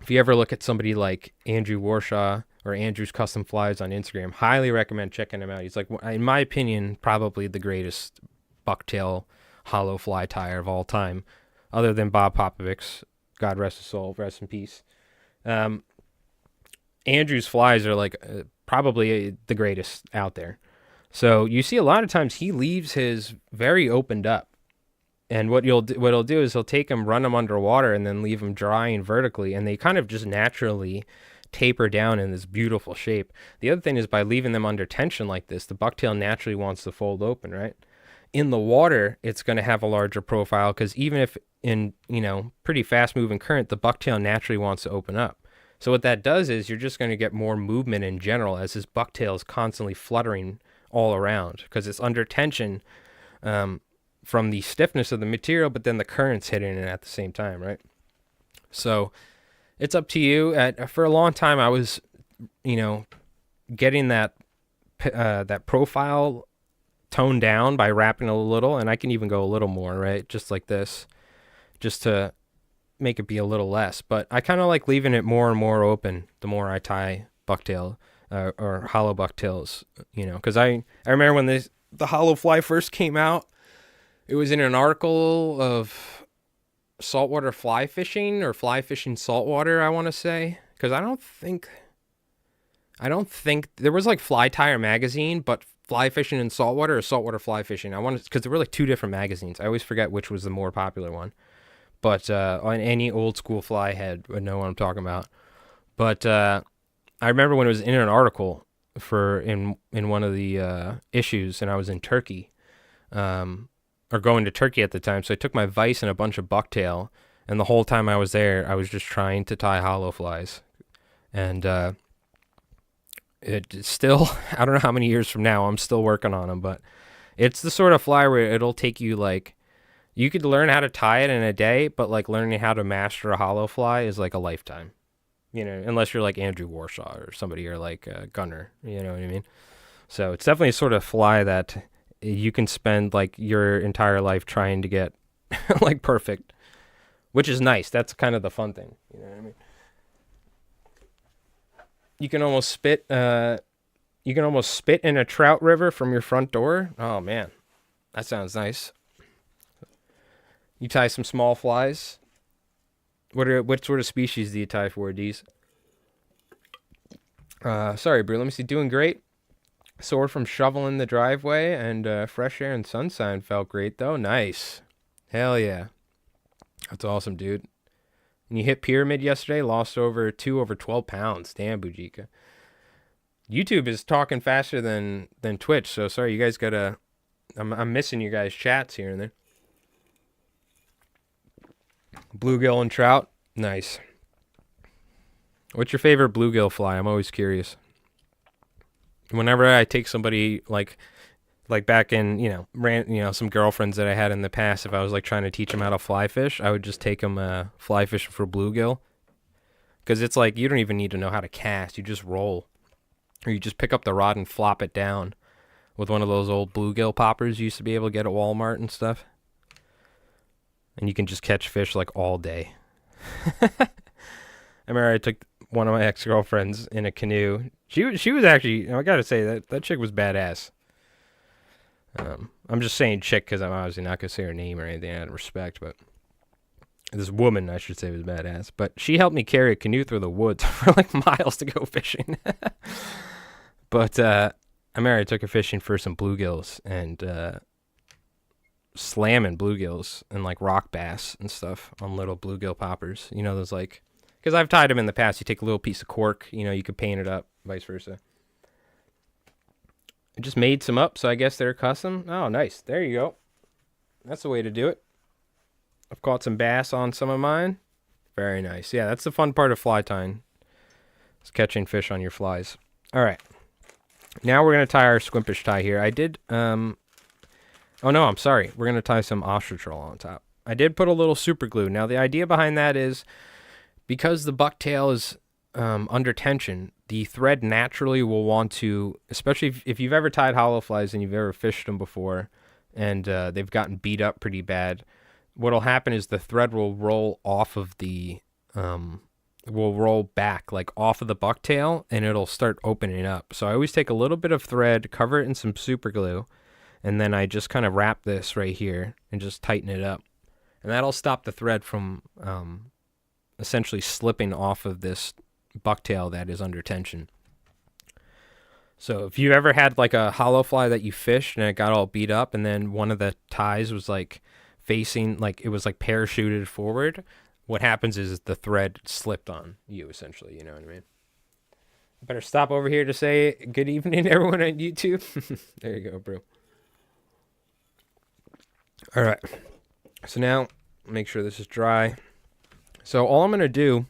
if you ever look at somebody like Andrew Warshaw or Andrew's Custom Flies on Instagram, highly recommend checking him out. He's like, in my opinion, probably the greatest bucktail hollow fly tire of all time, other than Bob Popovic's. God rest his soul, rest in peace. Andrew's flies are like probably the greatest out there. So you see a lot of times he leaves his very opened up. And what he'll do is he'll take them, run them underwater, and then leave them drying vertically, and they kind of just naturally taper down in this beautiful shape. The other thing is by leaving them under tension like this, the bucktail naturally wants to fold open, right? In the water, it's going to have a larger profile because even if in, pretty fast moving current, the bucktail naturally wants to open up. So what that does is you're just going to get more movement in general as this bucktail is constantly fluttering all around because it's under tension from the stiffness of the material, but then the current's hitting it at the same time, right? So it's up to you. For a long time, I was, getting that profile toned down by wrapping a little, and I can even go a little more, right? Just like this, just to make it be a little less. But I kind of like leaving it more and more open the more I tie bucktail or hollow bucktails, because I remember when the hollow fly first came out, it was in an article of saltwater fly fishing or fly fishing saltwater, I want to say, because I don't think there was like Fly Tire magazine, but fly fishing in saltwater or saltwater fly fishing. Because there were like two different magazines. I always forget which was the more popular one. But on any old school fly head would know what I'm talking about. But I remember when it was in an article in one of the issues, and I was in Turkey, or going to Turkey at the time. So I took my vise and a bunch of bucktail, and the whole time I was there, I was just trying to tie hollow flies. And it still, I don't know how many years from now, I'm still working on them, but it's the sort of fly where it'll take you you could learn how to tie it in a day, but like learning how to master a hollow fly is like a lifetime, unless you're like Andrew Warshaw or somebody or like Gunner, you know what I mean? So it's definitely a sort of fly that you can spend like your entire life trying to get like perfect, which is nice. That's kind of the fun thing. You know what I mean? You can almost spit in a trout river from your front door. Oh man, that sounds nice. You tie some small flies. What sort of species do you tie for, D's? Sorry, Brew. Let me see. Doing great. Sore from shoveling the driveway, and fresh air and sunshine felt great though. Nice. Hell yeah. That's awesome, dude. And you hit pyramid yesterday, lost over 12 pounds. Damn, Bujika. YouTube is talking faster than Twitch, so sorry, you guys gotta. I'm missing you guys' chats here and there. Bluegill and trout, nice. What's your favorite bluegill fly? I'm always curious. Whenever I take somebody like back in some girlfriends that I had in the past, if I was like trying to teach them how to fly fish, I would just take them fly fishing for bluegill, because it's like you don't even need to know how to cast. You just roll, or you just pick up the rod and flop it down with one of those old bluegill poppers you used to be able to get at Walmart and stuff, and you can just catch fish like all day. I remember I took one of my ex-girlfriends in a canoe. She was actually, I gotta say, that chick was badass. I'm just saying chick because I'm obviously not gonna say her name or anything out of respect, but this woman, I should say, was badass. But she helped me carry a canoe through the woods for like miles to go fishing. But I remember I took her fishing for some bluegills and slamming bluegills and like rock bass and stuff on little bluegill poppers. Those like, because I've tied them in the past. You take a little piece of cork, you could paint it up, vice versa. I just made some up, so I guess they're custom. Oh, nice. There you go. That's the way to do it. I've caught some bass on some of mine. Very nice. Yeah, that's the fun part of fly tying. It's catching fish on your flies. All right. Now we're going to tie our Squimpish tie here. I did, oh no, I'm sorry. We're going to tie some ostrich roll on top. I did put a little super glue. Now the idea behind that is because the bucktail is under tension, the thread naturally will want to, especially if you've ever tied hollow flies and you've ever fished them before and they've gotten beat up pretty bad, what'll happen is the thread will roll off of the, will roll back like off of the bucktail and it'll start opening up. So I always take a little bit of thread, cover it in some super glue, and then I just kind of wrap this right here and just tighten it up. And that'll stop the thread from essentially slipping off of this bucktail that is under tension. So if you ever had like a hollow fly that you fished and it got all beat up and then one of the ties was like facing, like it was like parachuted forward, what happens is the thread slipped on you, essentially. You know what I mean? I better stop over here to say good evening to everyone on YouTube. There you go, bro. All right. So now, make sure this is dry. So all I'm going to do,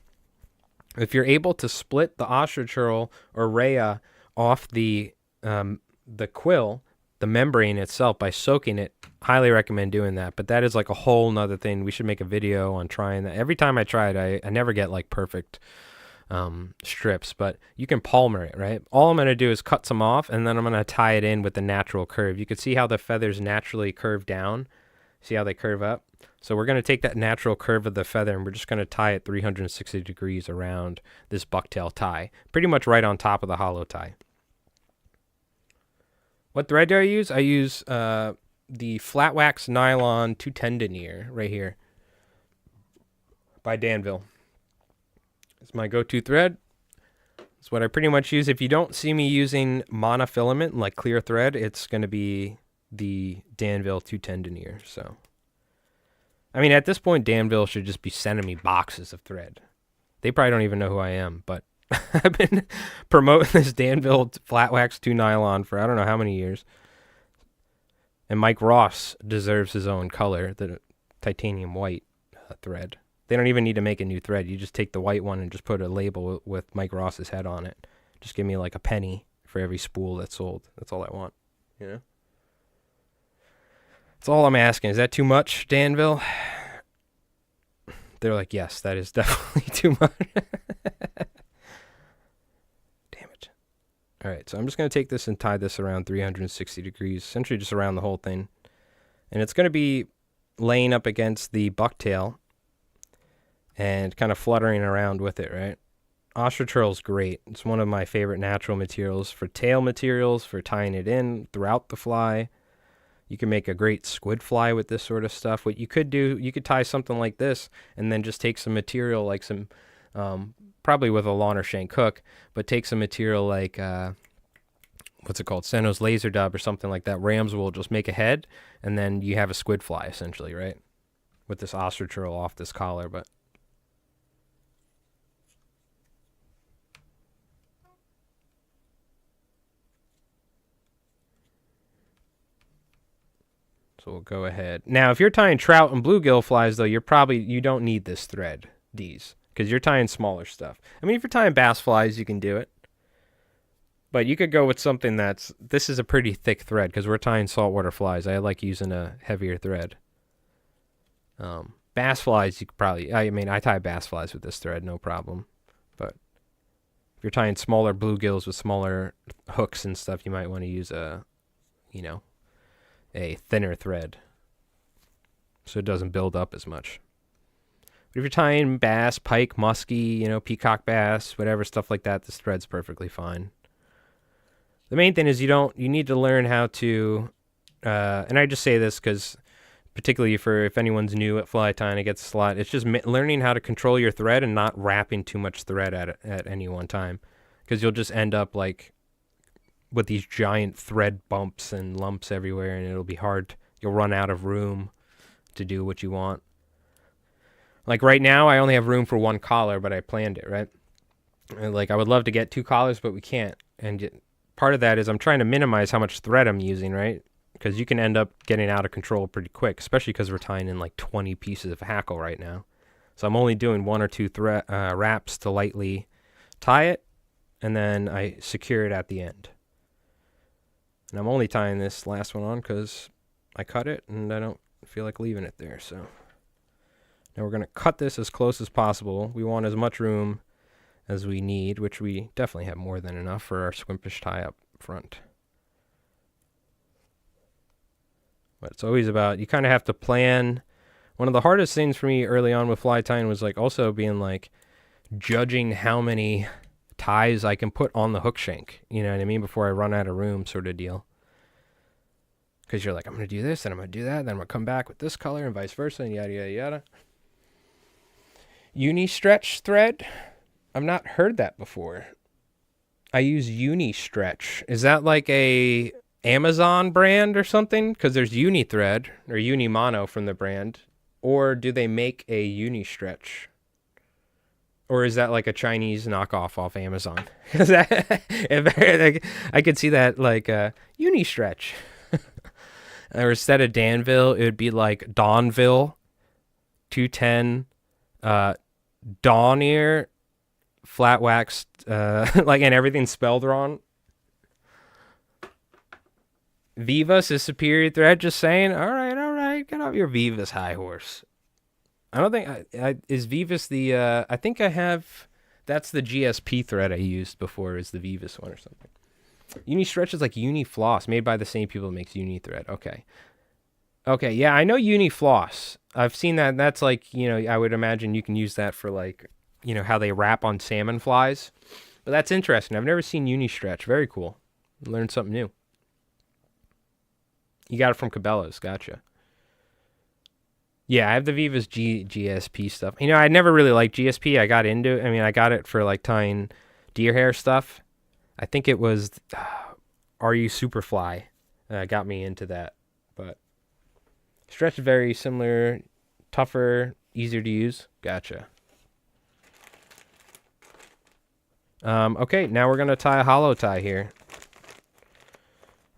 if you're able to split the ostrich herl or rhea off the quill, the membrane itself, by soaking it, highly recommend doing that. But that is like a whole nother thing. We should make a video on trying that. Every time I try it, I never get like perfect strips, but you can palmer it, right? All I'm going to do is cut some off, and then I'm going to tie it in with the natural curve. You can see how the feathers naturally curve down. See how they curve up? So we're going to take that natural curve of the feather, and we're just going to tie it 360 degrees around this bucktail tie, pretty much right on top of the hollow tie. What thread do I use? I use the flat wax nylon 210 denier right here by Danville. It's my go-to thread. It's what I pretty much use. If you don't see me using monofilament like clear thread, it's going to be the Danville 210 denier. So, I mean, at this point, Danville should just be sending me boxes of thread. They probably don't even know who I am, but I've been promoting this Danville flat wax 2 nylon for I don't know how many years. And Mike Ross deserves his own color, the titanium white thread. They don't even need to make a new thread. You just take the white one and just put a label with Mike Ross's head on it. Just give me like a penny for every spool that's sold. That's all I want, you know? That's all I'm asking. Is that too much, Danville? They're like, yes, that is definitely too much. Damn it. All right, so I'm just going to take this and tie this around 360 degrees, essentially just around the whole thing. And it's going to be laying up against the bucktail and kind of fluttering around with it, right? Ostrich herl is great. It's one of my favorite natural materials for tail materials, for tying it in throughout the fly. You can make a great squid fly with this sort of stuff. What you could do, you could tie something like this and then just take some material like some, probably with a lawn or shank hook, but take some material like, what's it called? Seno's laser dub or something like that. Ram's wool, just make a head and then you have a squid fly essentially, right? With this ostrich herl off this collar, but. So we'll go ahead. Now, if you're tying trout and bluegill flies, though, you don't need this thread, these, because you're tying smaller stuff. I mean, if you're tying bass flies, you can do it. But you could go with something this is a pretty thick thread, because we're tying saltwater flies. I like using a heavier thread. Bass flies, you could probably, I mean, I tie bass flies with this thread, no problem. But if you're tying smaller bluegills with smaller hooks and stuff, you might want to use a thinner thread so it doesn't build up as much. But if you're tying bass, pike, muskie, peacock bass, whatever, stuff like that, this thread's perfectly fine. The main thing is you need to learn how to, and I just say this because particularly if anyone's new at fly tying, it gets a lot. It's just learning how to control your thread and not wrapping too much thread at any one time, because you'll just end up like with these giant thread bumps and lumps everywhere, and it'll be hard. You'll run out of room to do what you want. Like right now, I only have room for one collar, but I planned it, right? And like I would love to get 2 collars, but we can't. And part of that is I'm trying to minimize how much thread I'm using, right? because you can end up getting out of control pretty quick, especially because we're tying in like 20 pieces of hackle right now. So I'm only doing 1 or 2 wraps to lightly tie it, and then I secure it at the end. And I'm only tying this last one on because I cut it and I don't feel like leaving it there. So now we're going to cut this as close as possible. We want as much room as we need, which we definitely have more than enough for our Squimpish tie up front. But it's always about, you kind of have to plan. One of the hardest things for me early on with fly tying was like also being like judging how many ties I can put on the hook shank, you know what I mean, before I run out of room sort of deal. Because you're like, I'm going to do this, then I'm going to do that, then I'm going to come back with this color and vice versa, and yada, yada, yada. Uni stretch thread? I've not heard that before. I use Uni Stretch. Is that like a Amazon brand or something? Because there's Uni Thread or Uni Mono from the brand. Or do they make a Uni Stretch? Or is that like a Chinese knockoff off Amazon? Because I could see that like Uni Stretch. Or instead of Danville, it would be like Dawnville 210 Dawnier flat waxed like, and everything's spelled wrong. Vivas is superior thread, just saying. All right, get off your Vivas high horse. I don't think is Vivas the I think I have, that's the GSP thread I used before, is the Vivas one or something. Uni Stretch is like Uni Floss, made by the same people that makes Uni Thread. Okay, yeah, I know Uni Floss. I've seen that. That's like, you know, I would imagine you can use that for like, you know, how they wrap on salmon flies. But that's interesting. I've never seen Uni Stretch. Very cool. Learned something new. You got it from Cabela's. Gotcha. Yeah, I have the Vivas GSP stuff. You know, I never really liked GSP. I got into it. I mean, I got it for like tying deer hair stuff. I think it was RU Superfly got me into that. But Stretch is very similar, tougher, easier to use. Gotcha. Okay, now we're going to tie a hollow tie here.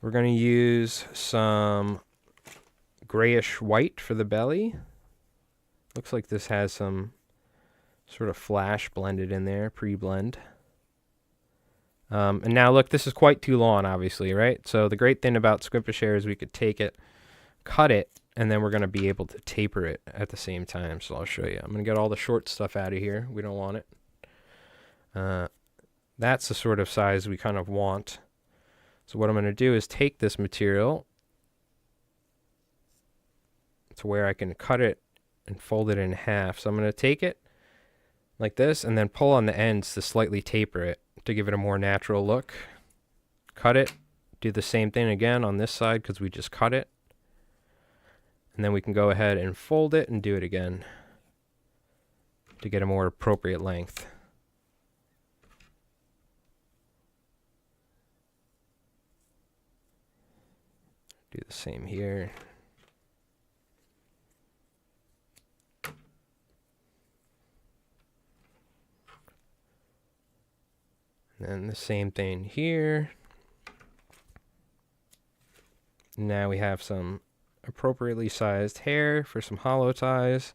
We're going to use some grayish white for the belly. Looks like this has some sort of flash blended in there, pre-blend. And now look, this is quite too long, obviously, right? So the great thing about Squimpish hair is we could take it, cut it, and then we're going to be able to taper it at the same time. So I'll show you. I'm going to get all the short stuff out of here. We don't want it. That's the sort of size we kind of want. So what I'm going to do is take this material to where I can cut it and fold it in half. So I'm going to take it like this and then pull on the ends to slightly taper it to give it a more natural look. Cut it. Do the same thing again on this side because we just cut it. And then we can go ahead and fold it and do it again to get a more appropriate length. Do the same here. And then the same thing here. Now we have some appropriately sized hair for some hollow ties.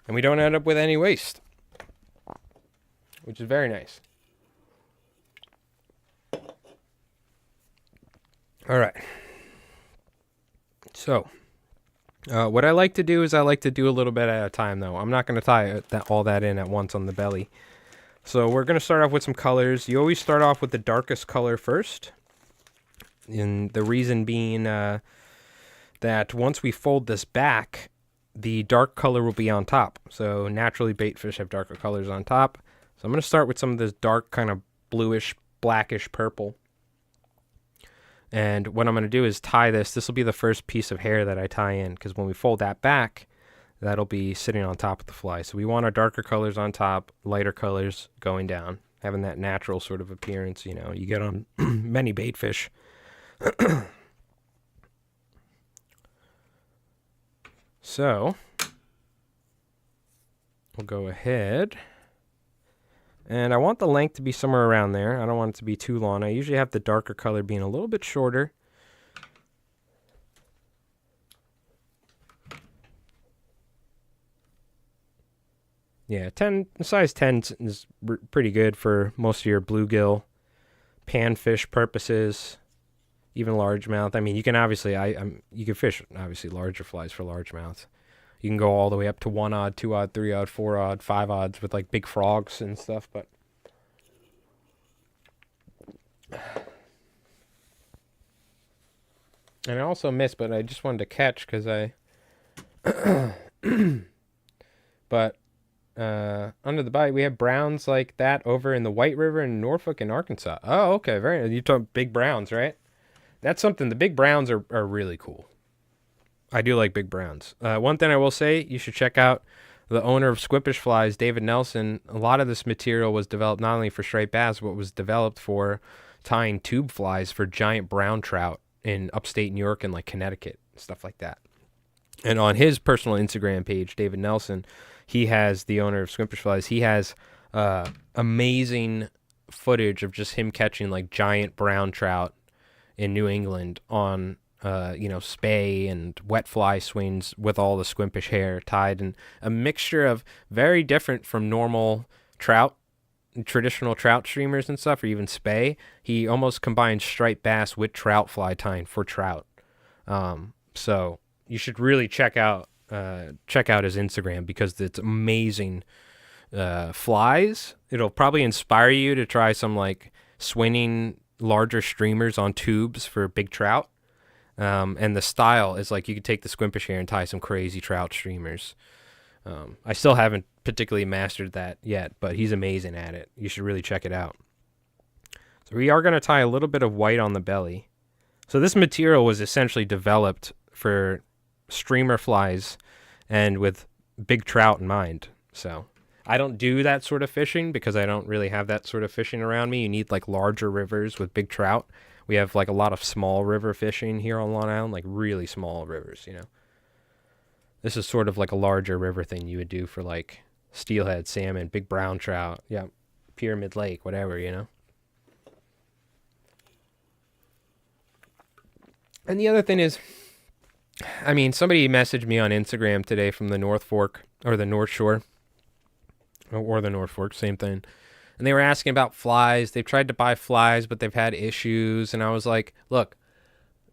And we don't end up with any waste, which is very nice. All right. So, what I like to do is I like to do a little bit at a time, though. I'm not going to tie all that in at once on the belly. So we're going to start off with some colors. You always start off with the darkest color first. And the reason being that once we fold this back, the dark color will be on top. So naturally baitfish have darker colors on top. So I'm going to start with some of this dark kind of bluish, blackish purple. And what I'm going to do is tie this. This will be the first piece of hair that I tie in, because when we fold that back, that'll be sitting on top of the fly. So we want our darker colors on top, lighter colors going down, having that natural sort of appearance, you know, you get on many baitfish. So we'll go ahead. And I want the length to be somewhere around there. I don't want it to be too long. I usually have the darker color being a little bit shorter Yeah, size 10 is pretty good for most of your bluegill, panfish purposes, even largemouth. I mean, you can obviously, you can fish obviously larger flies for largemouth. You can go all the way up to 1 odd, 2 odd, 3 odd, 4 odd, 5 odds with like big frogs and stuff. But and I also missed, but I just wanted to catch because I. But under the bite, we have browns like that over in the White River in Norfolk and Arkansas. Oh, okay, very nice. You talk big browns, right? That's something. The big browns are really cool. I do like big browns. One thing I will say, you should check out the owner of Squimpish Flies, David Nelson. A lot of this material was developed not only for striped bass, but was developed for tying tube flies for giant brown trout in upstate New York and like Connecticut, stuff like that. And on his personal Instagram page, David Nelson, he has, the owner of Squimpish Flies, he has amazing footage of just him catching like giant brown trout in New England on spay and wet fly swings with all the Squimpish hair tied, and a mixture of very different from normal trout, traditional trout streamers and stuff, or even spay. He almost combines striped bass with trout fly tying for trout. So you should really check out his Instagram because it's amazing flies. It'll probably inspire you to try some like swinging larger streamers on tubes for big trout. And the style is like you could take the Squimpish hair and tie some crazy trout streamers. I still haven't particularly mastered that yet, but he's amazing at it. You should really check it out. So we are going to tie a little bit of white on the belly. So this material was essentially developed for streamer flies and with big trout in mind. So I don't do that sort of fishing because I don't really have that sort of fishing around me. You need like larger rivers with big trout. We have like a lot of small river fishing here on Long Island, like really small rivers, you know. This is sort of like a larger river thing you would do for like steelhead, salmon, big brown trout, yeah, Pyramid Lake, whatever, you know. And the other thing is, I mean, somebody messaged me on Instagram today from the North Fork, or the North Shore, or the North Fork, same thing. And they were asking about flies. They've tried to buy flies, but they've had issues. And I was like, look,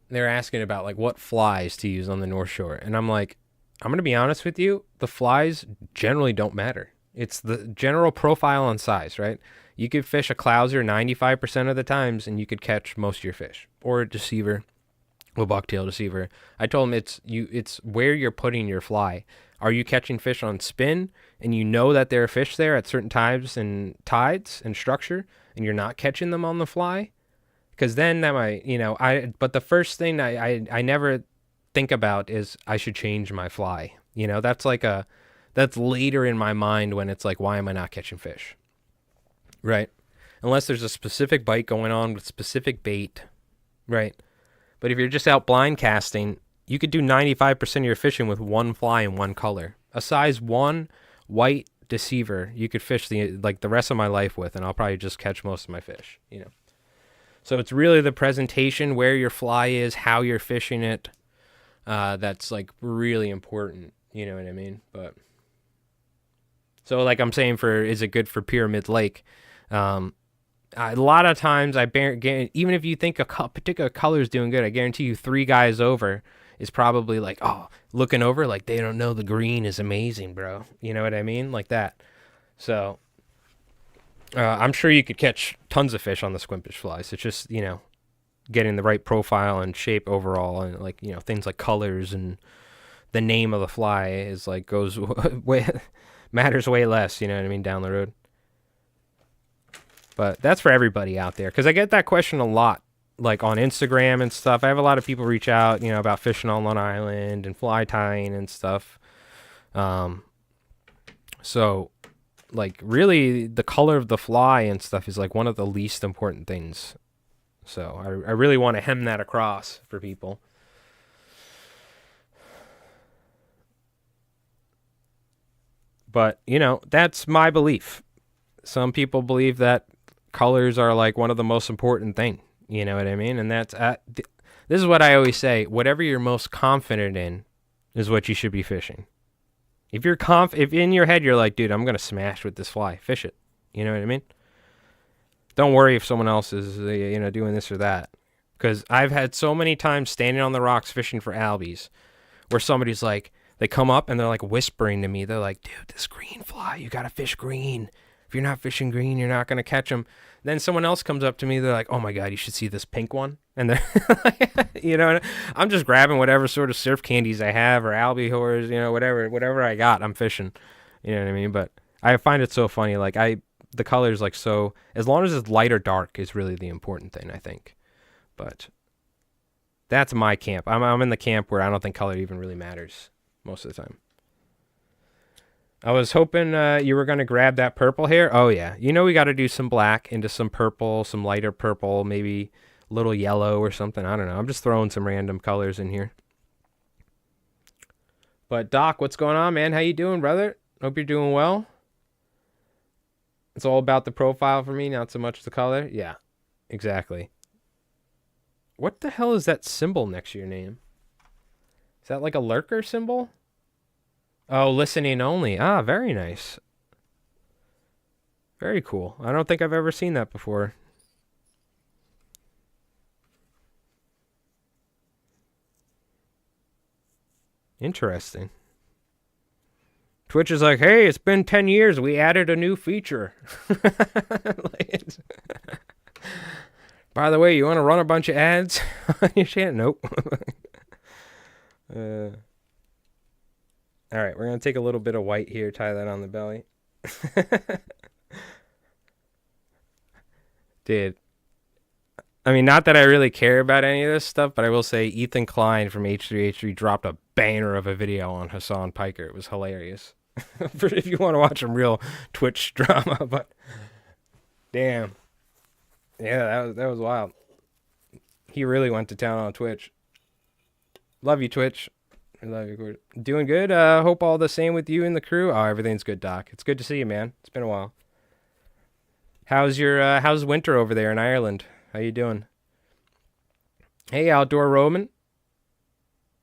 they're asking about like what flies to use on the North Shore. And I'm like, I'm going to be honest with you. The flies generally don't matter. It's the general profile and size, right? You could fish a clouser 95% of the times and you could catch most of your fish, or a deceiver, a bucktail deceiver. I told him it's where you're putting your fly. Are you catching fish on spin and you know that there are fish there at certain times and tides and structure and you're not catching them on the fly? Because then that might, but the first thing I never think about is I should change my fly. You know, that's later in my mind when it's like, why am I not catching fish? Right? Unless there's a specific bite going on with specific bait, right? But if you're just out blind casting, you could do 95% of your fishing with one fly in one color. A size 1 white deceiver, you could fish the rest of my life with, and I'll probably just catch most of my fish, you know. So it's really the presentation, where your fly is, how you're fishing it, that's like really important, you know what I mean? But so like I'm saying, is it good for Pyramid Lake? A lot of times even if you think a particular color is doing good, I guarantee you 3 guys over is probably like, oh, looking over like they don't know the green is amazing, bro. You know what I mean? Like that. So I'm sure you could catch tons of fish on the Squimpish flies. It's just, you know, getting the right profile and shape overall, and like, you know, things like colors and the name of the fly is like goes matters way less, you know what I mean, down the road. But that's for everybody out there, because I get that question a lot, like on Instagram and stuff. I have a lot of people reach out, you know, about fishing on Long Island and fly tying and stuff. So like really the color of the fly and stuff is like one of the least important things. So I really want to hem that across for people. But, you know, that's my belief. Some people believe that colors are like one of the most important thing. You know what I mean? And that's this is what I always say. Whatever you're most confident in is what you should be fishing. If if in your head you're like, dude, I'm gonna smash with this fly, fish it. You know what I mean? Don't worry if someone else is, doing this or that. Because I've had so many times standing on the rocks fishing for albies where somebody's like, they come up and they're like whispering to me. They're like, dude, this green fly, you got to fish green. If you're not fishing green, you're not going to catch them. Then someone else comes up to me. They're like, oh my God, you should see this pink one. And they're, I'm just grabbing whatever sort of surf candies I have or albihors, whatever I got, I'm fishing. You know what I mean? But I find it so funny. Like the colors, like, so as long as it's light or dark is really the important thing, I think. But that's my camp. I'm in the camp where I don't think color even really matters most of the time. I was hoping you were going to grab that purple here. Oh, yeah. We got to do some black into some purple, some lighter purple, maybe a little yellow or something. I don't know. I'm just throwing some random colors in here. But, Doc, what's going on, man? How you doing, brother? Hope you're doing well. It's all about the profile for me, not so much the color. Yeah, exactly. What the hell is that symbol next to your name? Is that like a lurker symbol? Oh, listening only. Ah, very nice. Very cool. I don't think I've ever seen that before. Interesting. Twitch is like, hey, it's been 10 years. We added a new feature. By the way, you want to run a bunch of ads on your channel? Nope. All right, we're going to take a little bit of white here, tie that on the belly. Dude. I mean, not that I really care about any of this stuff, but I will say Ethan Klein from H3H3 dropped a banner of a video on Hassan Piker. It was hilarious. If you want to watch some real Twitch drama, but damn. Yeah, that was wild. He really went to town on Twitch. Love you, Twitch. I love you. Doing good. Hope all the same with you and the crew. Oh, everything's good, Doc. It's good to see you, man. It's been a while. How's winter over there in Ireland? How you doing? Hey, Outdoor Roman.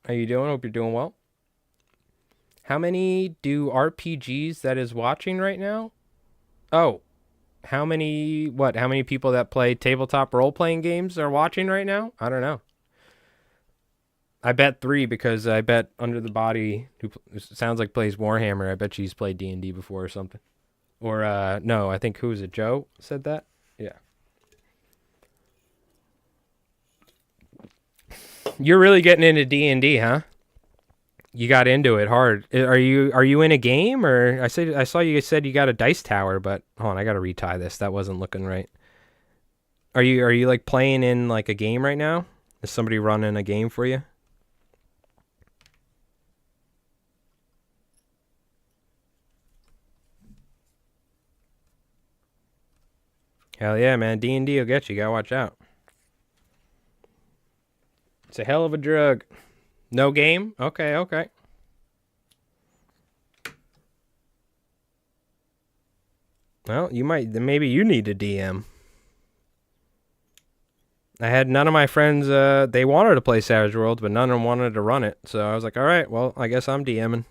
How you doing? Hope you're doing well. How many do RPGs that is watching right now? Oh, how many people that play tabletop role-playing games are watching right now? I don't know. I bet 3 because I bet Under the Body, who sounds like plays Warhammer, I bet she's played D&D before or something. Or, no, I think, who was it, Joe said that? Yeah. You're really getting into D&D, huh? You got into it hard. Are you in a game, or I saw you said you got a dice tower, but hold on, I got to retie this. That wasn't looking right. Are you like playing in like a game right now? Is somebody running a game for you? Hell yeah, man. D&D will get you. Gotta watch out. It's a hell of a drug. No game? Okay. Well, maybe you need a DM. I had none of my friends, they wanted to play Savage Worlds, but none of them wanted to run it. So I was like, all right, well, I guess I'm DMing.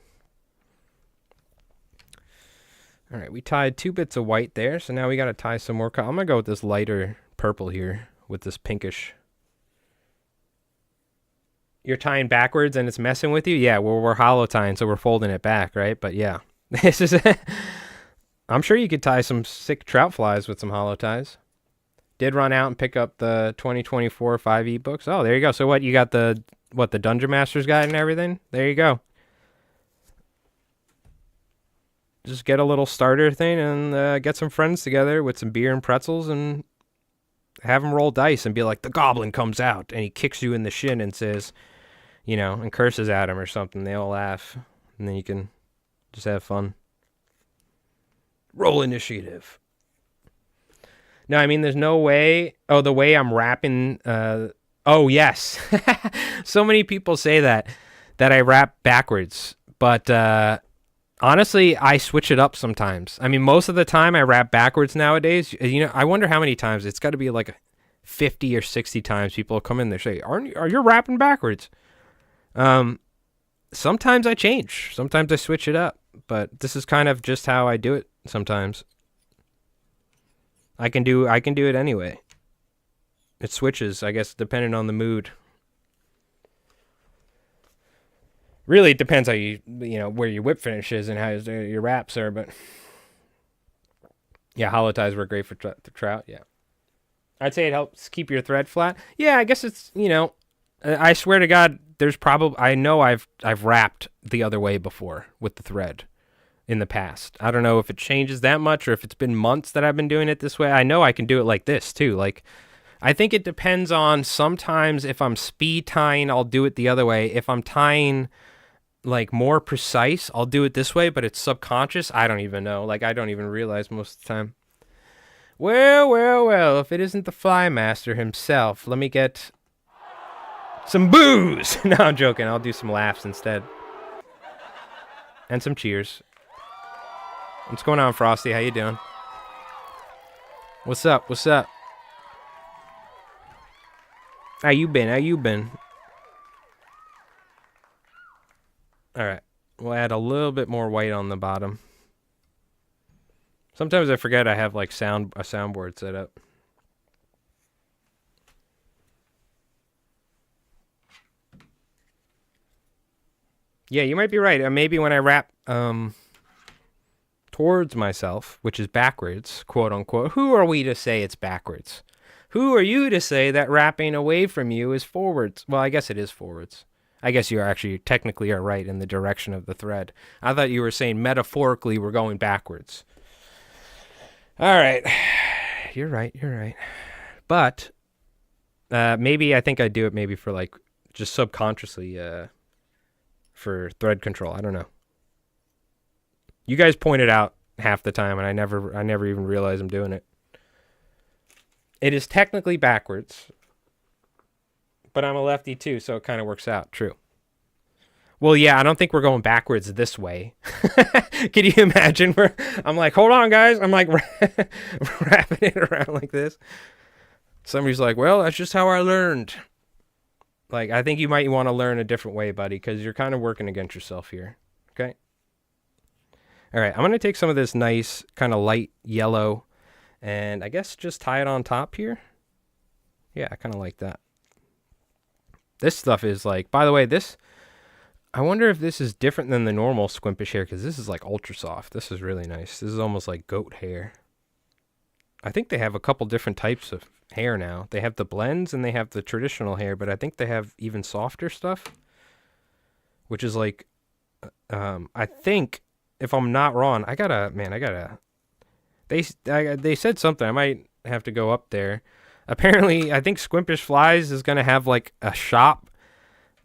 All right, we tied 2 bits of white there, so now we got to tie some more. I'm going to go with this lighter purple here with this pinkish. You're tying backwards and it's messing with you? Yeah, we're hollow tying, so we're folding it back, right? But yeah, this is. I'm sure you could tie some sick trout flies with some hollow ties. Did run out and pick up the 2024 5 ebooks. Oh, there you go. So what, you got the Dungeon Master's Guide and everything? There you go. Just get a little starter thing and get some friends together with some beer and pretzels and have them roll dice and be like, the goblin comes out and he kicks you in the shin and says, and curses at him or something. They all laugh and then you can just have fun. Roll initiative. No, I mean, there's no way. Oh, the way I'm rapping. Oh, yes. So many people say that I rap backwards. But honestly, I switch it up sometimes. I mean, most of the time I rap backwards nowadays. I wonder how many times. It's got to be like 50 or 60 times people come in there say, are you rapping backwards? Sometimes I change. Sometimes I switch it up. but this is kind of just how I do it sometimes. I can do it anyway. It switches, I guess, depending on the mood. Really, it depends how where your whip finish is and how your wraps are, but yeah, hollow ties work great for trout, yeah. I'd say it helps keep your thread flat. Yeah, I guess it's, I swear to God, I know I've wrapped the other way before with the thread in the past. I don't know if it changes that much or if it's been months that I've been doing it this way. I know I can do it like this too. Like, I think it depends on, sometimes if I'm speed tying, I'll do it the other way. If I'm tying like more precise, I'll do it this way, but it's subconscious. I don't even know. Like, I don't even realize most of the time. Well, if it isn't the fly master himself, let me get some booze. No, I'm joking. I'll do some laughs instead. And some cheers. What's going on, Frosty? How you doing? What's up? How you been? All right. We'll add a little bit more white on the bottom. Sometimes I forget I have like a soundboard set up. Yeah, you might be right. Maybe when I wrap towards myself, which is backwards, quote unquote. Who are we to say it's backwards? Who are you to say that wrapping away from you is forwards? Well, I guess it is forwards. I guess you technically are right in the direction of the thread. I thought you were saying metaphorically we're going backwards. All right. You're right. But maybe I think I do it maybe for like just subconsciously for thread control. I don't know. You guys point it out half the time and I never even realize I'm doing it. It is technically backwards. But I'm a lefty too, so it kind of works out. True. Well, yeah, I don't think we're going backwards this way. Can you imagine? I'm like, hold on, guys. I'm like wrapping it around like this. Somebody's like, well, that's just how I learned. Like, I think you might want to learn a different way, buddy, because you're kind of working against yourself here. Okay? All right, I'm going to take some of this nice kind of light yellow and I guess just tie it on top here. Yeah, I kind of like that. This stuff is like, by the way, I wonder if this is different than the normal Squimpish hair, because this is like ultra soft. This is really nice. This is almost like goat hair. I think they have a couple different types of hair now. They have the blends and they have the traditional hair, but I think they have even softer stuff, which is like, I think, if I'm not wrong, they said something. I might have to go up there. Apparently, I think Squimpish Flies is going to have like a shop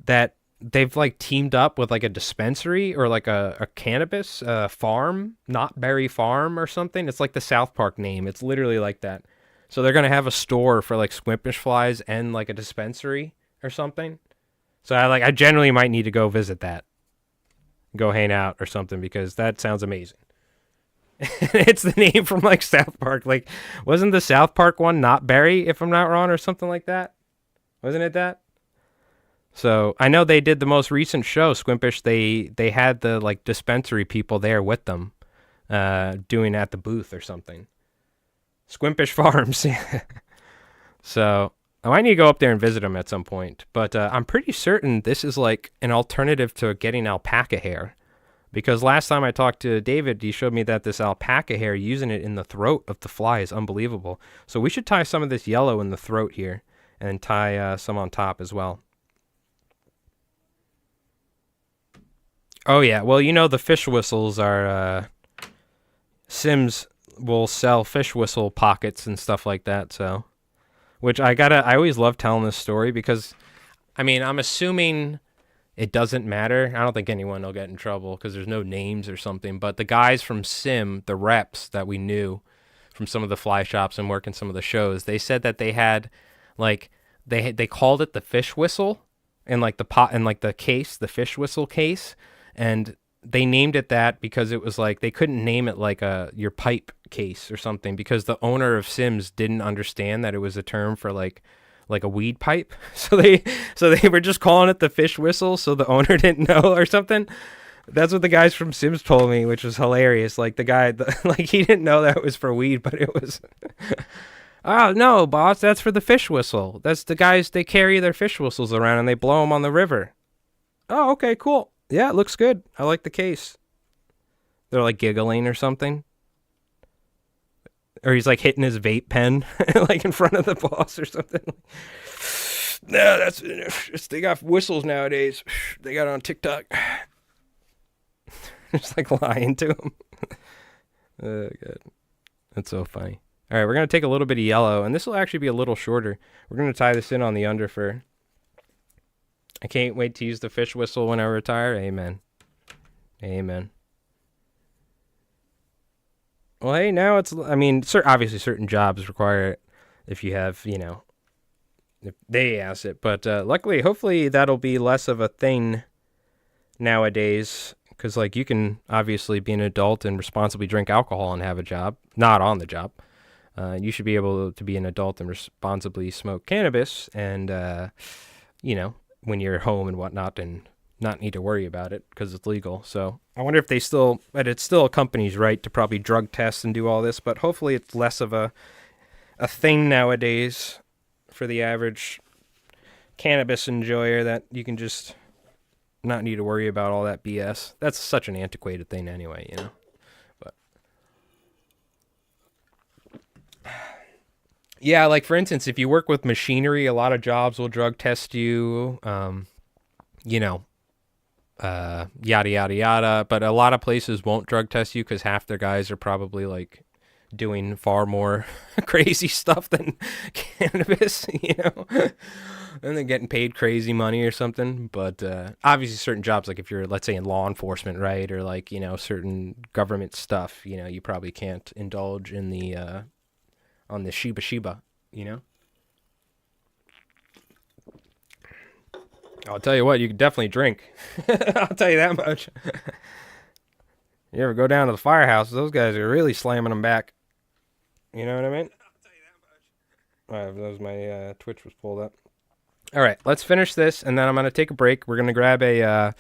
that they've like teamed up with like a dispensary or like a cannabis farm, Not Berry Farm or something. It's like the South Park name. It's literally like that. So they're going to have a store for like Squimpish Flies and like a dispensary or something. So I generally might need to go visit that. Go hang out or something because that sounds amazing. It's the name from like South Park. Like, wasn't the South Park one Not Berry, if I'm not wrong, or something like that? Wasn't it that? So I know they did the most recent show, Squimpish. They had the like dispensary people there with them, doing at the booth or something. Squimpish Farms. So I might need to go up there and visit them at some point. But I'm pretty certain this is like an alternative to getting alpaca hair. Because last time I talked to David, he showed me that this alpaca hair, using it in the throat of the fly, is unbelievable. So we should tie some of this yellow in the throat here and tie some on top as well. Oh, yeah. Well, the fish whistles are... Sims will sell fish whistle pockets and stuff like that, so... Which I always love telling this story because, I'm assuming... It doesn't matter. I don't think anyone will get in trouble because there's no names or something. But the guys from Sim, the reps that we knew from some of the fly shops and working some of the shows, they said that they had, like, they called it the fish whistle and like the pot and like the case, the fish whistle case, and they named it that because it was like they couldn't name it like your pipe case or something because the owner of Sims didn't understand that it was a term for like a weed pipe. So they were just calling it the fish whistle so the owner didn't know or something. That's what the guys from Sims told me, which was hilarious. Like the guy, like he didn't know that was for weed, but it was. Oh no, boss, that's for the fish whistle. That's the guys. They carry their fish whistles around and they blow them on the river. Oh, okay, cool. Yeah, it looks good. I like the case. They're like giggling or something. Or he's like hitting his vape pen like in front of the boss or something. No, that's they got whistles nowadays. They got it on TikTok. Just like lying to him. Oh god. That's so funny. All right, we're going to take a little bit of yellow, and this will actually be a little shorter. We're going to tie this in on the under fur. I can't wait to use the fish whistle when I retire. Amen. Amen. Well, hey, now it's, I mean, obviously certain jobs require it if you have, you know, if they ask it. But luckily, hopefully that'll be less of a thing nowadays. Because, like, you can obviously be an adult and responsibly drink alcohol and have a job, not on the job. You should be able to be an adult and responsibly smoke cannabis and, you know, when you're home and whatnot and not need to worry about it because it's legal. So I wonder if they still, but it's still a company's right to probably drug test and do all this, but hopefully it's less of a thing nowadays for the average cannabis enjoyer that you can just not need to worry about all that BS. That's such an antiquated thing anyway, you know. But yeah, like for instance, if you work with machinery, a lot of jobs will drug test you. You know, yada yada yada. But a lot of places won't drug test you because half their guys are probably like doing far more crazy stuff than cannabis, you know. And they're getting paid crazy money or something. But obviously certain jobs, like if you're, let's say, in law enforcement, right, or like, you know, certain government stuff, you know, you probably can't indulge in the on the Shiba, you know. I'll tell you what, you can definitely drink. I'll tell you that much. You ever go down to the firehouse, those guys are really slamming them back. You know what I mean? I'll tell you that much. All right, that was my Twitch was pulled up. All right, let's finish this, and then I'm going to take a break. We're going to grab a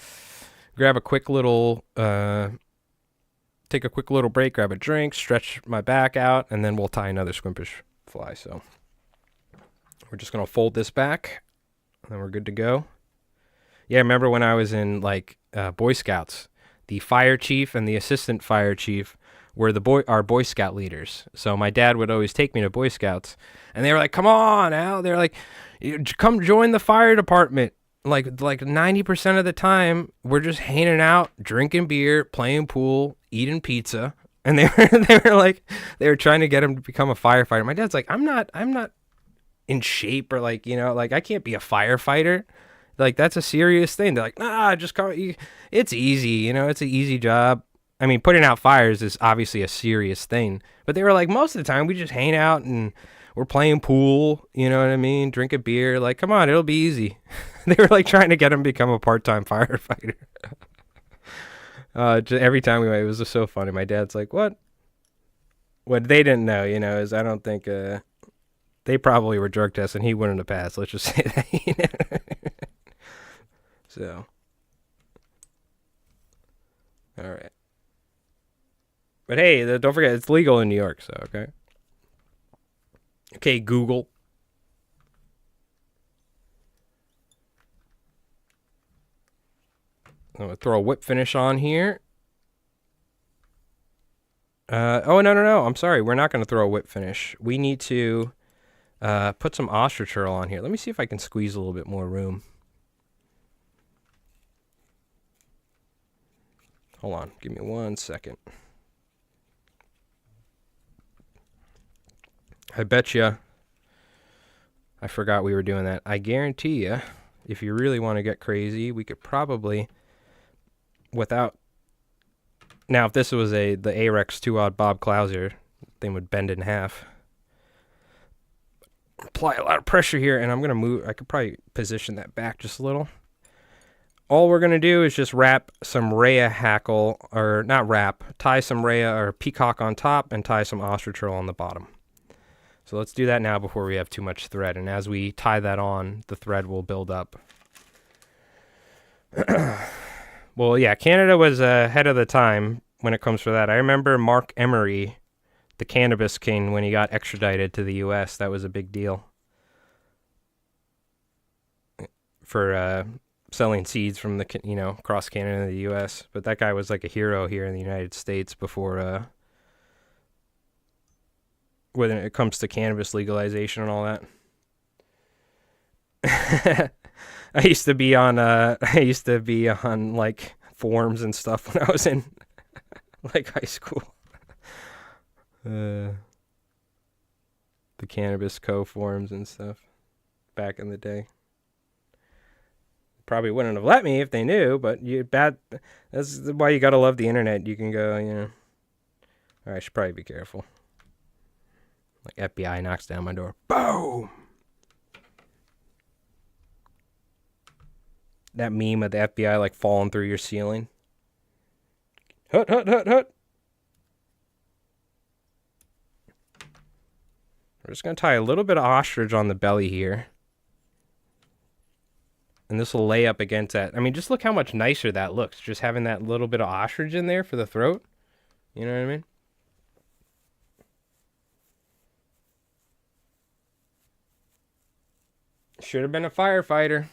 quick little, take a quick little break, grab a drink, stretch my back out, and then we'll tie another Squimpish fly. So we're just going to fold this back, and then we're good to go. Yeah, remember when I was in, like, Boy Scouts, the fire chief and the assistant fire chief were our Boy Scout leaders. So my dad would always take me to Boy Scouts, and they were like, "Come on, Al." They're like, "Come join the fire department." Like 90% of the time, we're just hanging out, drinking beer, playing pool, eating pizza, and they were trying to get him to become a firefighter. My dad's like, "I'm not in shape, or like, you know, like I can't be a firefighter. Like that's a serious thing." They're like, "Nah, just come. It's easy, you know, it's an easy job." I mean, putting out fires is obviously a serious thing, but they were like, most of the time we just hang out and we're playing pool, you know what I mean? Drinking beer, like, come on, it'll be easy. They were like trying to get him to become a part-time firefighter. Every time we went, it was just so funny. My dad's like, what? What they didn't know, you know, is I don't think they probably were drug tested and he wouldn't have passed. Let's just say that. So, all right. But hey, don't forget, it's legal in New York, so, okay? Okay, Google. I'm going to throw a whip finish on here. Oh, no. I'm sorry. We're not going to throw a whip finish. We need to put some ostrich curl on here. Let me see if I can squeeze a little bit more room. Hold on. Give me 1 second. I bet you I forgot we were doing that. I guarantee you, if you really want to get crazy, we could probably, without... Now, if this was the Arex 2-Odd Bob Clouser, thing would bend in half. Apply a lot of pressure here, and I'm going to move... I could probably position that back just a little. All we're going to do is just wrap some Rhea hackle, or not wrap, tie some Rhea or peacock on top and tie some ostrich curl on the bottom. So let's do that now before we have too much thread. And as we tie that on, the thread will build up. Well, yeah, Canada was ahead of the time when it comes to that. I remember Mark Emery, the cannabis king, when he got extradited to the U.S. That was a big deal for selling seeds from across Canada and the U.S. But that guy was like a hero here in the United States before when it comes to cannabis legalization and all that. I used to be on like forums and stuff when I was in like high school. The Cannabis Co forums and stuff back in the day. Probably wouldn't have let me if they knew, but that's why you gotta love the internet. You can go, or I should probably be careful. Like FBI knocks down my door. Boom! That meme of the FBI like falling through your ceiling. Hut, hut, hut, hut. We're just going to tie a little bit of ostrich on the belly here. And this will lay up against that. I mean, just look how much nicer that looks. Just having that little bit of ostrich in there for the throat. You know what I mean? Should have been a firefighter.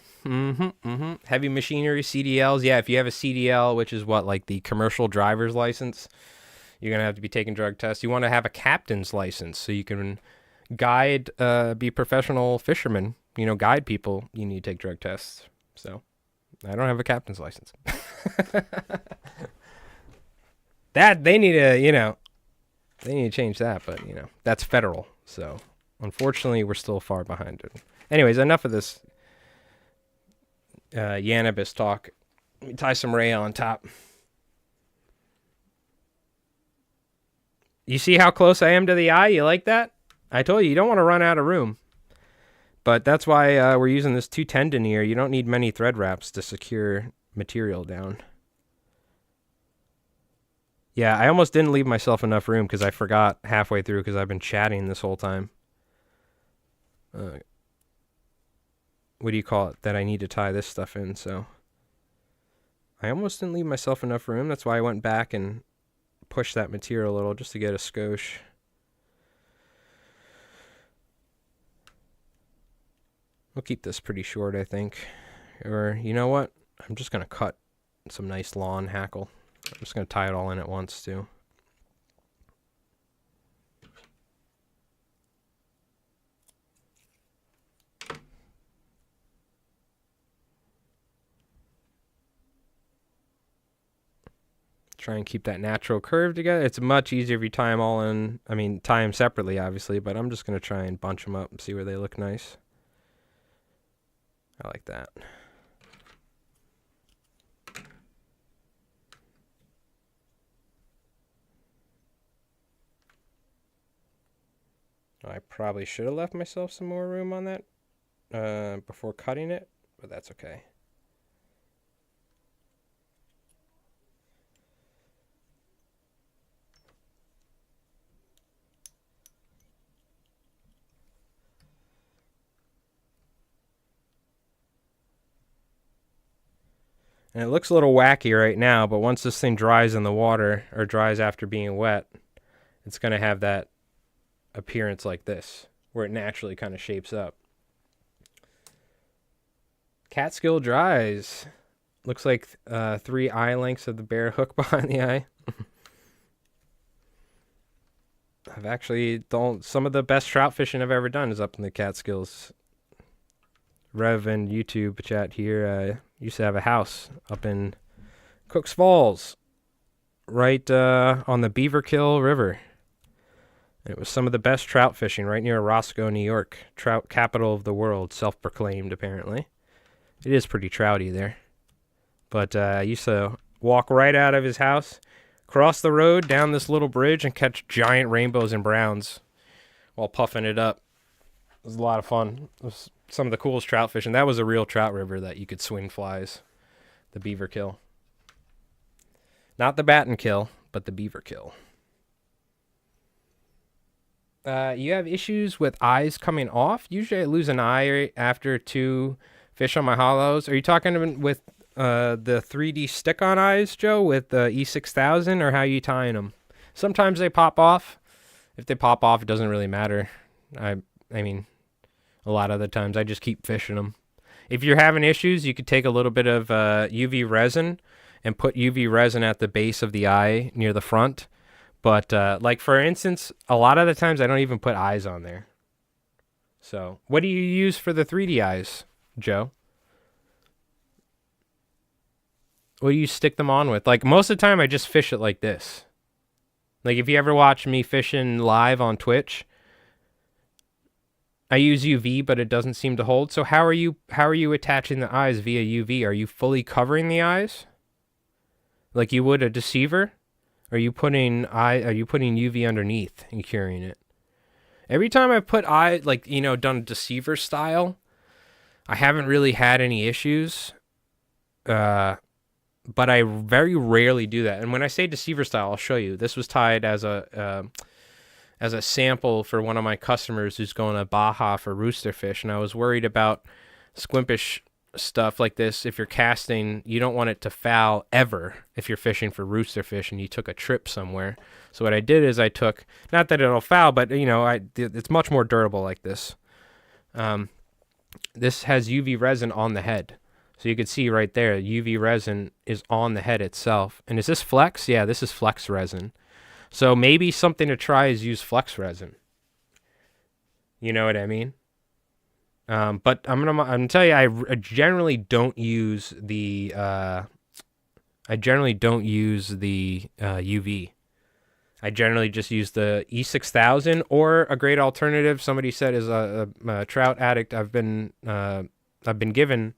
Heavy machinery, CDLs. Yeah, if you have a CDL, which is what, like the commercial driver's license, you're going to have to be taking drug tests. You want to have a captain's license so you can guide, be professional fishermen, guide people. You need to take drug tests. So I don't have a captain's license. That they need to, they need to change that, but that's federal. So unfortunately, we're still far behind it. Anyways, enough of this Yanabis talk. Let me tie some ray on top. You see how close I am to the eye? You like that? I told you don't want to run out of room. But that's why we're using this 210 denier. You don't need many thread wraps to secure material down. Yeah, I almost didn't leave myself enough room because I forgot halfway through because I've been chatting this whole time. What do you call it? That I need to tie this stuff in, so I almost didn't leave myself enough room. That's why I went back and pushed that material a little just to get a skosh. We'll keep this pretty short, I think. Or, you know what? I'm just going to cut some nice lawn hackle. I'm just going to tie it all in at once, too. Try and keep that natural curve together. It's much easier if you tie them all in. I mean, tie them separately, obviously, but I'm just going to try and bunch them up and see where they look nice. I like that. I probably should have left myself some more room on that before cutting it, but that's okay. And it looks a little wacky right now, but once this thing dries in the water, or dries after being wet, it's going to have that appearance like this, where it naturally kind of shapes up. Catskill dries. Looks like 3 eye lengths of the bare hook behind the eye. I've actually some of the best trout fishing I've ever done is up in the Catskills. Rev and YouTube chat here used to have a house up in Cooks Falls, right on the Beaverkill River. It was some of the best trout fishing right near Roscoe, New York. Trout capital of the world, self-proclaimed, apparently. It is pretty trouty there. But I used to walk right out of his house, cross the road down this little bridge, and catch giant rainbows and browns while puffing it up. It was a lot of fun. It was some of the coolest trout fishing. That was a real trout river that you could swing flies. The Beaverkill. Not the Batten Kill, but the Beaverkill. You have issues with eyes coming off? Usually I lose an eye after 2 fish on my hollows. Are you talking with the 3D stick-on eyes, Joe, with the E6000, or how you tying them? Sometimes they pop off. If they pop off, it doesn't really matter. I mean, a lot of the times I just keep fishing them. If you're having issues, you could take a little bit of UV resin and put UV resin at the base of the eye near the front. But like for instance, a lot of the times I don't even put eyes on there. So what do you use for the 3D eyes, Joe? What do you stick them on with? Like most of the time I just fish it like this. Like if you ever watch me fishing live on Twitch, I use UV, but it doesn't seem to hold. So how are you attaching the eyes via UV? Are you fully covering the eyes? Like you would a deceiver? Are you putting UV underneath and curing it? Every time I've put done deceiver style, I haven't really had any issues. But I very rarely do that. And when I say deceiver style, I'll show you. This was tied as a sample for one of my customers who's going to Baja for roosterfish, and I was worried about squimpish stuff like this. If you're casting, you don't want it to foul ever if you're fishing for roosterfish and you took a trip somewhere. So what I did is I took, not that it'll foul, but it's much more durable like this. This has UV resin on the head. So you can see right there, UV resin is on the head itself. And is this flex? Yeah, this is flex resin. So maybe something to try is use flex resin. You know what I mean? But I'm gonna tell you, I generally don't use the UV. I generally just use the E6000, or a great alternative. Somebody said is a trout addict. I've been given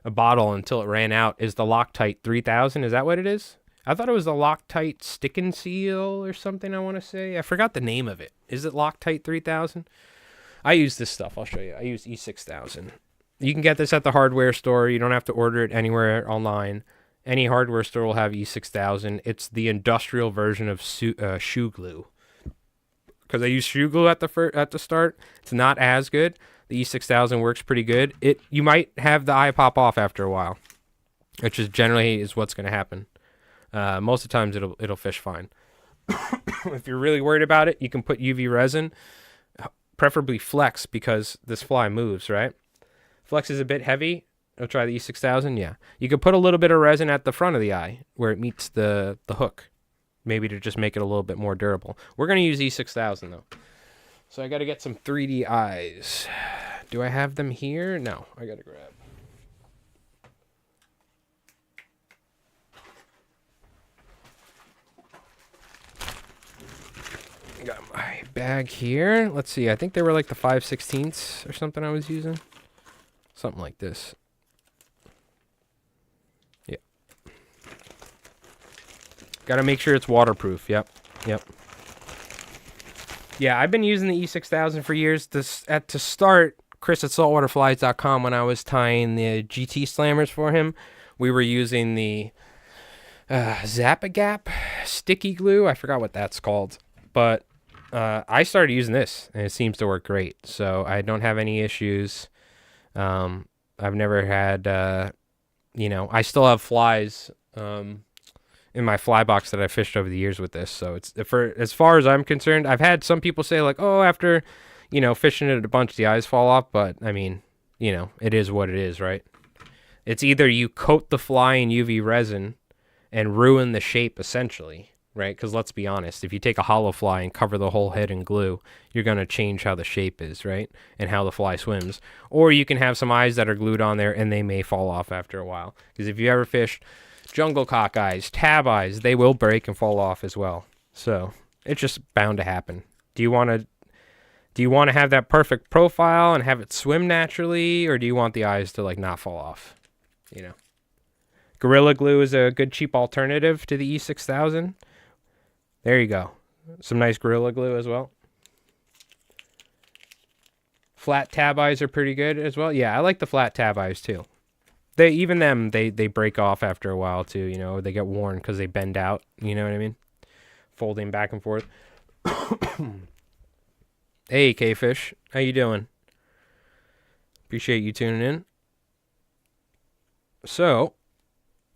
a bottle until it ran out. Is the Loctite 3000? Is that what it is? I thought it was the Loctite Stick and Seal or something, I want to say. I forgot the name of it. Is it Loctite 3000? I use this stuff. I'll show you. I use E6000. You can get this at the hardware store. You don't have to order it anywhere online. Any hardware store will have E6000. It's the industrial version of shoe glue. Because I use shoe glue at the start. It's not as good. The E6000 works pretty good. You might have the eye pop off after a while, which is generally what's going to happen. Most of the times it'll fish fine. If you're really worried about it, you can put UV resin, preferably flex, because this fly moves, right? Flex is a bit heavy. I'll try the E6000. Yeah, you could put a little bit of resin at the front of the eye where it meets the hook, maybe to just make it a little bit more durable. We're gonna use E6000 though, so I got to get some 3D eyes. Do I have them here? No, I gotta grab. Got my bag here. Let's see. I think they were like the 5/16 or something I was using. Something like this. Yeah. Got to make sure it's waterproof. Yep. Yeah, I've been using the E6000 for years. To start, Chris at saltwaterflies.com, when I was tying the GT slammers for him, we were using the Zap-A-Gap sticky glue. I forgot what that's called. But I started using this, and it seems to work great. So I don't have any issues. I've never had, I still have flies in my fly box that I fished over the years with this. So it's, for as far as I'm concerned, I've had some people say like, oh, after, fishing it a bunch, the eyes fall off. But I mean, it is what it is, right? It's either you coat the fly in UV resin and ruin the shape essentially, right? Because let's be honest, if you take a hollow fly and cover the whole head in glue, you're going to change how the shape is, right? And how the fly swims. Or you can have some eyes that are glued on there and they may fall off after a while. Because if you ever fished jungle cock eyes, tab eyes, they will break and fall off as well. So it's just bound to happen. Do you want to have that perfect profile and have it swim naturally, or do you want the eyes to like not fall off? Gorilla Glue is a good cheap alternative to the E6000. There you go. Some nice Gorilla Glue as well. Flat tab eyes are pretty good as well. Yeah, I like the flat tab eyes too. They break off after a while too, they get worn because they bend out, you know what I mean? Folding back and forth. Hey, K-Fish, how you doing? Appreciate you tuning in. So,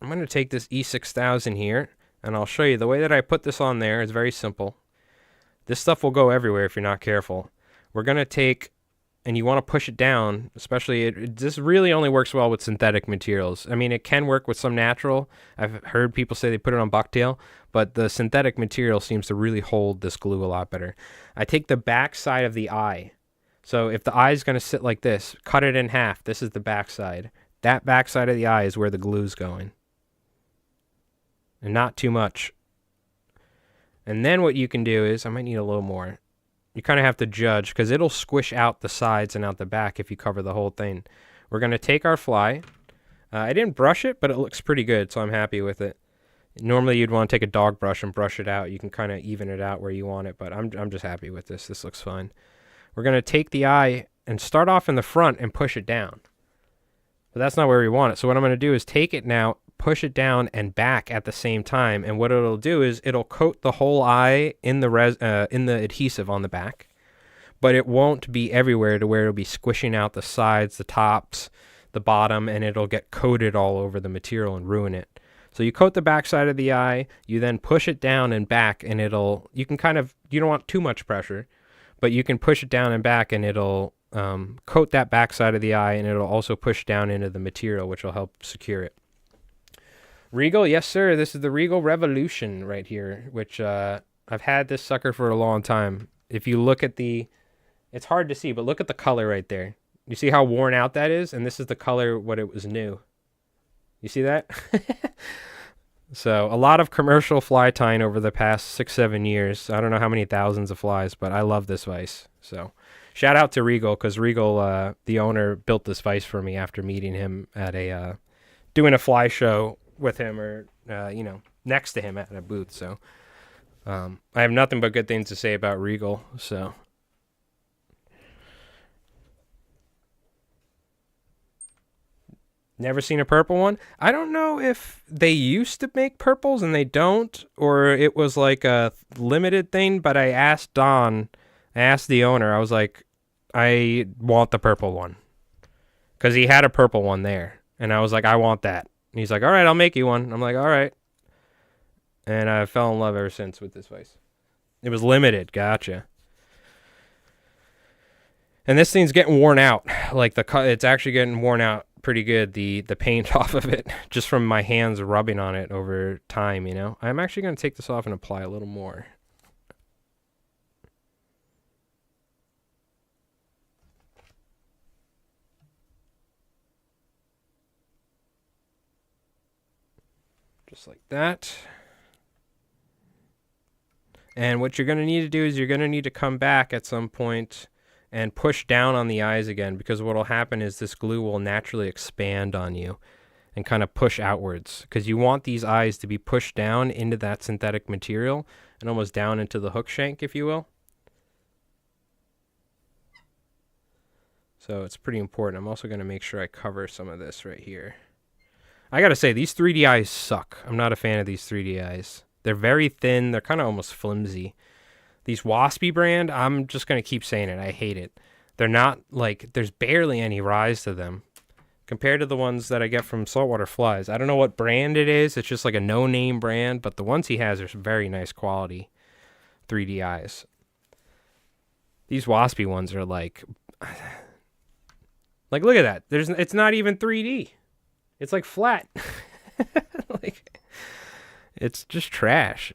I'm going to take this E6000 here, and I'll show you. The way that I put this on there is very simple. This stuff will go everywhere if you're not careful. We're going to take, and you want to push it down, especially, this really only works well with synthetic materials. I mean, it can work with some natural. I've heard people say they put it on bucktail, but the synthetic material seems to really hold this glue a lot better. I take the back side of the eye. So if the eye is going to sit like this, cut it in half. This is the back side. That back side of the eye is where the glue's going. And not too much. And then what you can do is, I might need a little more. You kind of have to judge, because it'll squish out the sides and out the back if you cover the whole thing. We're going to take our fly. I didn't brush it, but it looks pretty good, so I'm happy with it. Normally you'd want to take a dog brush and brush it out. You can kind of even it out where you want it, but I'm just happy with this. This looks fine. We're going to take the eye and start off in the front and push it down. But that's not where we want it. So what I'm going to do is take it now, push it down and back at the same time. And what it'll do is it'll coat the whole eye in the adhesive on the back. But it won't be everywhere to where it'll be squishing out the sides, the tops, the bottom, and it'll get coated all over the material and ruin it. So you coat the back side of the eye, you then push it down and back, and you don't want too much pressure, but you can push it down and back, and it'll coat that back side of the eye, and it'll also push down into the material, which will help secure it. Regal, yes sir, this is the Regal Revolution right here, which I've had this sucker for a long time. If you look at it's hard to see, but look at the color right there. You see how worn out that is? And this is the color what it was new. You see that? So a lot of commercial fly tying over the past 6-7 years. I don't know how many thousands of flies, but I love this vise. So shout out to Regal, because Regal, the owner, built this vise for me after meeting him at doing a fly show with him, or next to him at a booth. So I have nothing but good things to say about Regal. So never seen a purple one. I don't know if they used to make purples and they don't, or it was like a limited thing, but I asked the owner, I was like, I want the purple one. Because he had a purple one there. And I was like, I want that. And he's like, all right, I'll make you one. I'm like, all right. And I fell in love ever since with this vise. It was limited. Gotcha. And this thing's getting worn out. Like it's actually getting worn out pretty good, the paint off of it, just from my hands rubbing on it over time, I'm actually going to take this off and apply a little more. Just like that. And what you're going to need to do is you're going to need to come back at some point and push down on the eyes again, because what will happen is this glue will naturally expand on you and kind of push outwards, because you want these eyes to be pushed down into that synthetic material and almost down into the hook shank, if you will. So it's pretty important. I'm also going to make sure I cover some of this right here. I got to say, these 3D eyes suck. I'm not a fan of these 3D eyes. They're very thin. They're kind of almost flimsy. These Waspy brand, I'm just going to keep saying it. I hate it. They're not there's barely any rise to them compared to the ones that I get from Saltwater Flies. I don't know what brand it is. It's just like a no-name brand, but the ones he has are very nice quality 3D eyes. These Waspy ones are like look at that. It's not even 3D. It's like flat. It's just trash.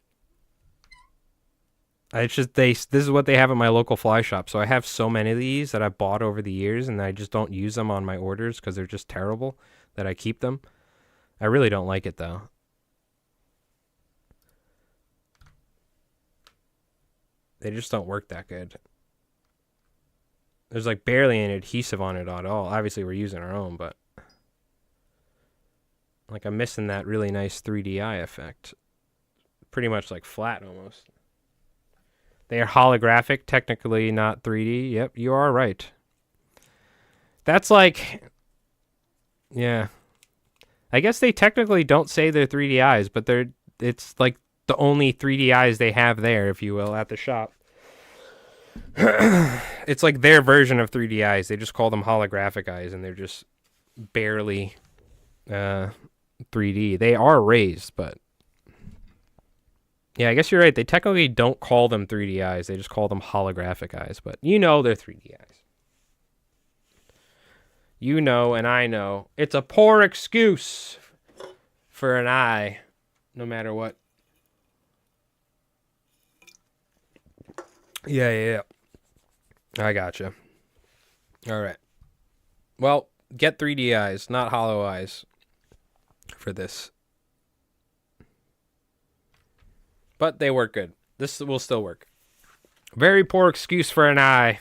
It's just this is what they have at my local fly shop. So I have so many of these that I've bought over the years, and I just don't use them on my orders because they're just terrible that I keep them. I really don't like it though. They just don't work that good. There's barely any adhesive on it at all. Obviously we're using our own, but I'm missing that really nice 3D eye effect. Pretty much flat almost. They are holographic, technically not 3D. Yep, you are right. That's yeah. I guess they technically don't say they're 3D eyes, but it's the only 3D eyes they have there, if you will, at the shop. It's their version of 3D eyes. They just call them holographic eyes, and they're just barely 3D. They are raised, but yeah, I guess you're right. They technically don't call them 3D eyes. They just call them holographic eyes, but you know they're 3D eyes. You know, and I know. It's a poor excuse for an eye, no matter what. Yeah. I gotcha. All right. Well, get 3D eyes, not hollow eyes for this. But they work good. This will still work. Very poor excuse for an eye.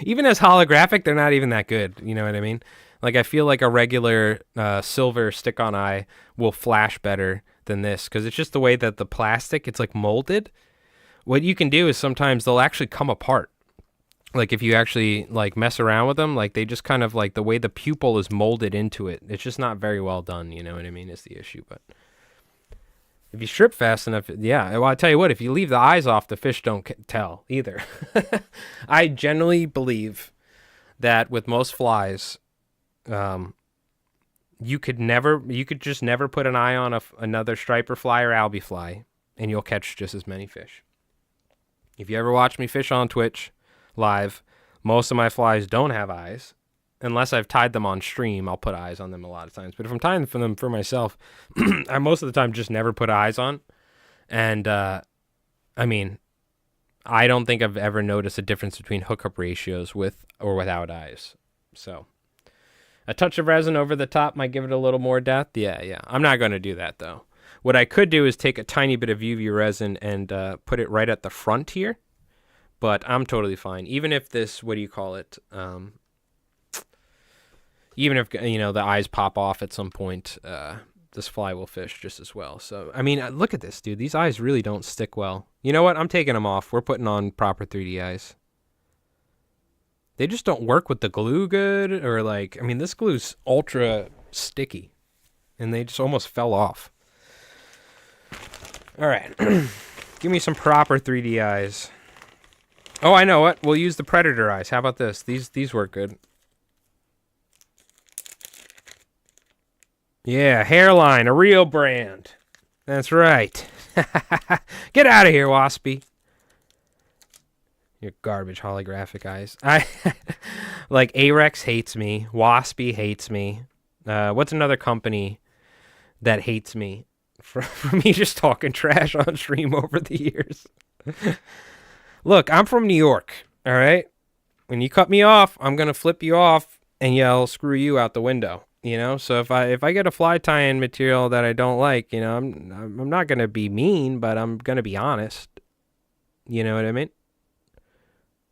Even as holographic, they're not even that good. You know what I mean? Like, I feel like a regular silver stick-on eye will flash better than this because it's just the way that the plastic, it's like molded. What you can do is sometimes they'll actually come apart. Like, if you actually, like, mess around with them, like, they just kind of, like, the way the pupil is molded into it, it's just not very well done, you know what I mean, is the issue. But if you strip fast enough, yeah. Well, I tell you what, if you leave the eyes off, the fish don't tell either. I generally believe that with most flies, you could just never put an eye on another striper fly or albie fly, and you'll catch just as many fish. If you ever watch me fish on Twitch live, most of my flies don't have eyes. Unless I've tied them on stream, I'll put eyes on them a lot of times. But if I'm tying them for myself, I most of the time just never put eyes on. And, I mean, I don't think I've ever noticed a difference between hookup ratios with or without eyes. So, a touch of resin over the top might give it a little more depth. Yeah. I'm not going to do that, though. What I could do is take a tiny bit of UV resin and put it right at the front here. But I'm totally fine. Even if this, what do you call it? Even if, you know, the eyes pop off at some point, this fly will fish just as well. So, I mean, look at this, dude. These eyes really don't stick well. You know what? I'm taking them off. We're putting on proper 3D eyes. They just don't work with the glue good, or like, I mean, this glue's ultra sticky, and they just almost fell off. All right. Give me some proper 3D eyes. Oh, I know what. We'll use the predator eyes. How about this? These work good. Yeah, Hairline, a real brand. That's right. Get out of here, Waspy. Your garbage holographic eyes. Like, Arex hates me. Waspy hates me. What's another company that hates me for me just talking trash on stream over the years? Look, I'm from New York, all right? When you cut me off, I'm going to flip you off and yell, screw you out the window. You know, so if I get a fly tie-in material that I don't like, you know, I'm not gonna be mean, but I'm gonna be honest. You know what I mean?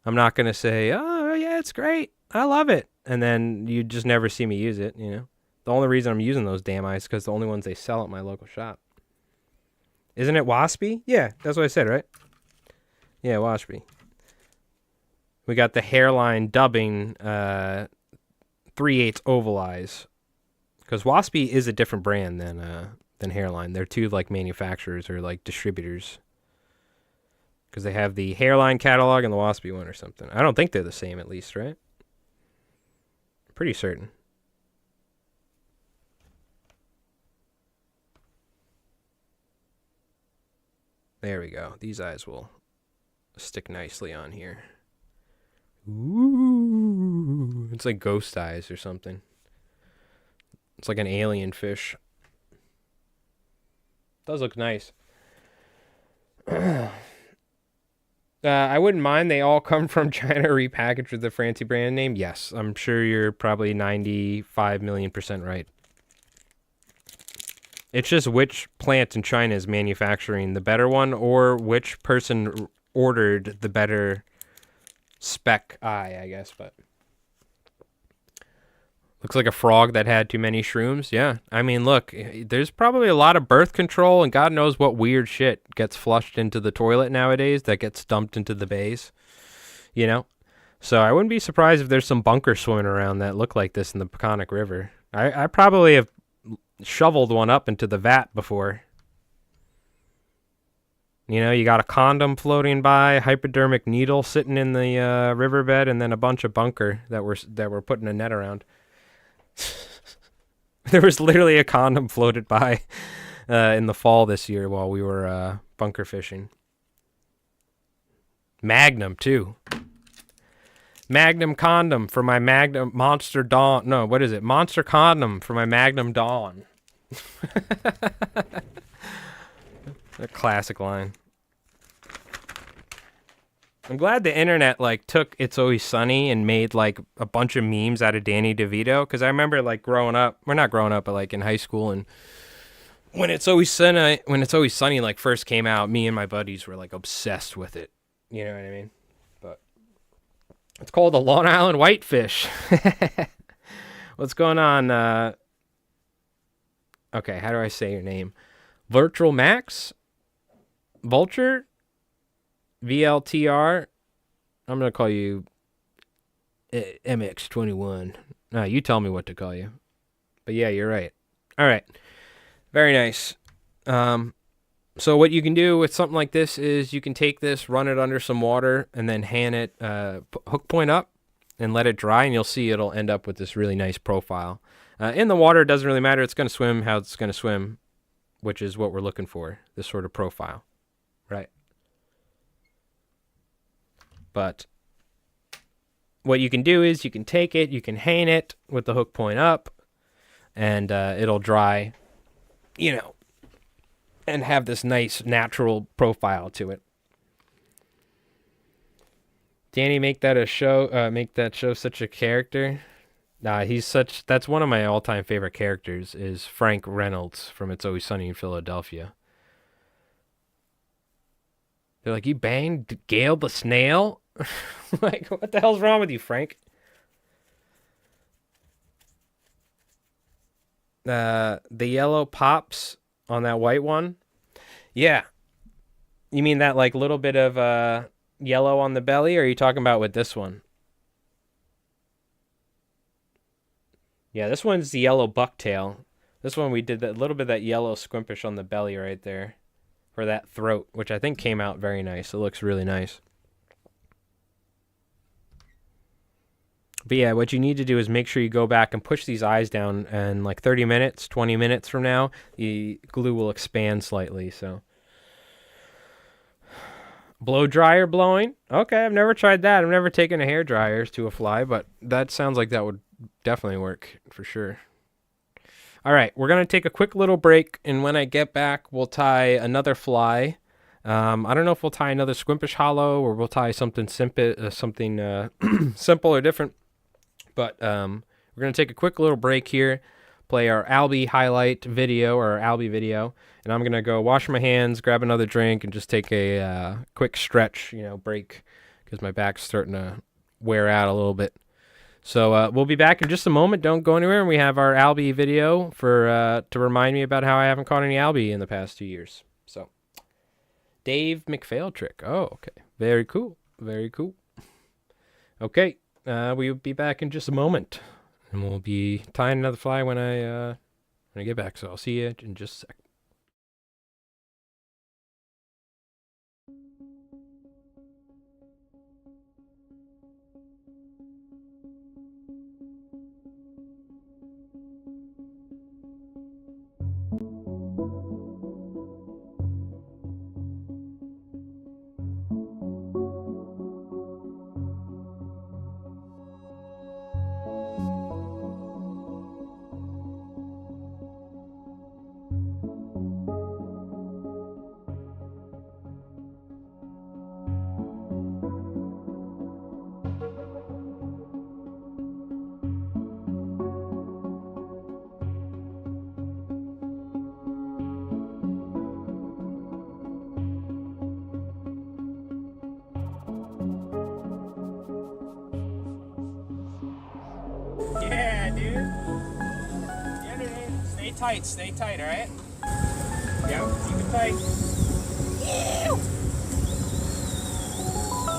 I'm not gonna say, oh yeah, it's great, I love it, and then you just never see me use it. You know, the only reason I'm using those damn eyes is because the only ones they sell at my local shop. Isn't it Waspy? Yeah, that's what I said, right? Yeah, Waspy. We got the Hairline dubbing 3/8 oval eyes. Because Waspy is a different brand than Hairline. They're two like manufacturers or like distributors. Because they have the Hairline catalog and the Waspy one or something. I don't think they're the same, at least, right? Pretty certain. There we go. These eyes will stick nicely on here. Ooh, it's like ghost eyes or something. It's like an alien fish. Does look nice. I wouldn't mind. They all come from China repackaged with the fancy brand name. Yes, I'm sure you're probably 95 million% right. It's just which plant in China is manufacturing the better one, or which person ordered the better spec eye, I guess, but looks like a frog that had too many shrooms. Yeah. I mean, look, there's probably a lot of birth control and God knows what weird shit gets flushed into the toilet nowadays that gets dumped into the bays, you know? So I wouldn't be surprised if there's some bunkers swimming around that look like this in the Peconic River. I probably have shoveled one up into the vat before. You know, you got a condom floating by, hypodermic needle sitting in the riverbed, and then a bunch of bunker that we're putting a net around. There was literally a condom floated by in the fall this year while we were bunker fishing. Magnum, too. Magnum condom for my Magnum Monster Dawn. No, what is it? Monster condom for my Magnum Dawn. A classic line. I'm glad the internet like took It's Always Sunny and made like a bunch of memes out of Danny DeVito, because I remember like growing up, we're not growing up, but like in high school, and when It's Always Sunny like first came out, me and my buddies were like obsessed with it. You know what I mean? But it's called the Long Island Whitefish. What's going on? Okay, how do I say your name? Virtual Max? Vulture? VLTR? I'm going to call you MX21. No, you tell me what to call you. But yeah, you're right. All right. Very nice. So what you can do with something like this is you can take this, run it under some water, and then hand it hook point up and let it dry, and you'll see it'll end up with this really nice profile. In the water, it doesn't really matter. It's going to swim how it's going to swim, which is what we're looking for, this sort of profile, right? But what you can do is you can take it, you can hang it with the hook point up, and it'll dry, you know, and have this nice natural profile to it. Danny, make that show such a character. Nah, that's one of my all-time favorite characters is Frank Reynolds from It's Always Sunny in Philadelphia. They're like, you banged Gail the snail? Like, what the hell's wrong with you, Frank? The yellow pops on that white one? Yeah. You mean that, like, little bit of yellow on the belly, or are you talking about with this one? Yeah, this one's the yellow bucktail. This one we did that little bit of that yellow squimpish on the belly right there. For that throat, which I think came out very nice. It looks really nice. But yeah, what you need to do is make sure you go back and push these eyes down, and like 30 minutes, 20 minutes from now, the glue will expand slightly, so. Blow dryer blowing? Okay, I've never tried that. I've never taken a hair dryer to a fly, but that sounds like that would definitely work for sure. All right, we're going to take a quick little break, and when I get back, we'll tie another fly. I don't know if we'll tie another Squimpish hollow or we'll tie something simple or different. But we're going to take a quick little break here, play our Albie highlight video or our Albie video, and I'm going to go wash my hands, grab another drink, and just take a quick stretch, break, because my back's starting to wear out a little bit. So we'll be back in just a moment. Don't go anywhere. And we have our Albie video to remind me about how I haven't caught any Albie in the past 2 years. So Dave McPhail trick. Oh, okay. Very cool. Very cool. Okay. We'll be back in just a moment. And we'll be tying another fly when I get back. So I'll see you in just a sec. Yeah, dude. Yeah, dude. Stay tight, all right? Yeah, keep it tight.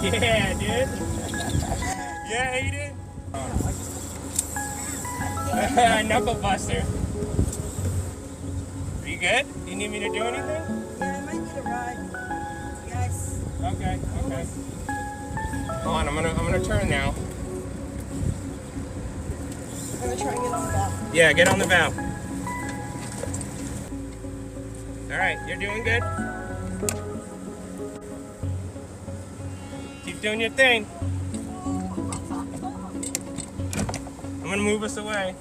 Yeah, dude. Yeah, he did. Knuckle buster. Are you good? Do you need me to do anything? Yeah, I might need a ride. Yes. Okay. Hold on, I'm gonna turn now. I'm gonna try and get on the valve. Yeah, get on the valve. Alright, you're doing good. Keep doing your thing. I'm gonna move us away.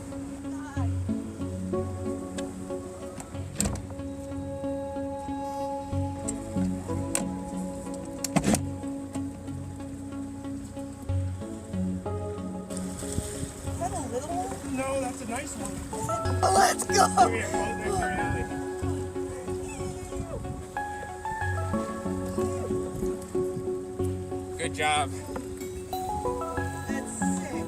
Is that a little one? No, that's a nice one. Oh, let's go! Come here, close next to your alley. Good job. That's sick.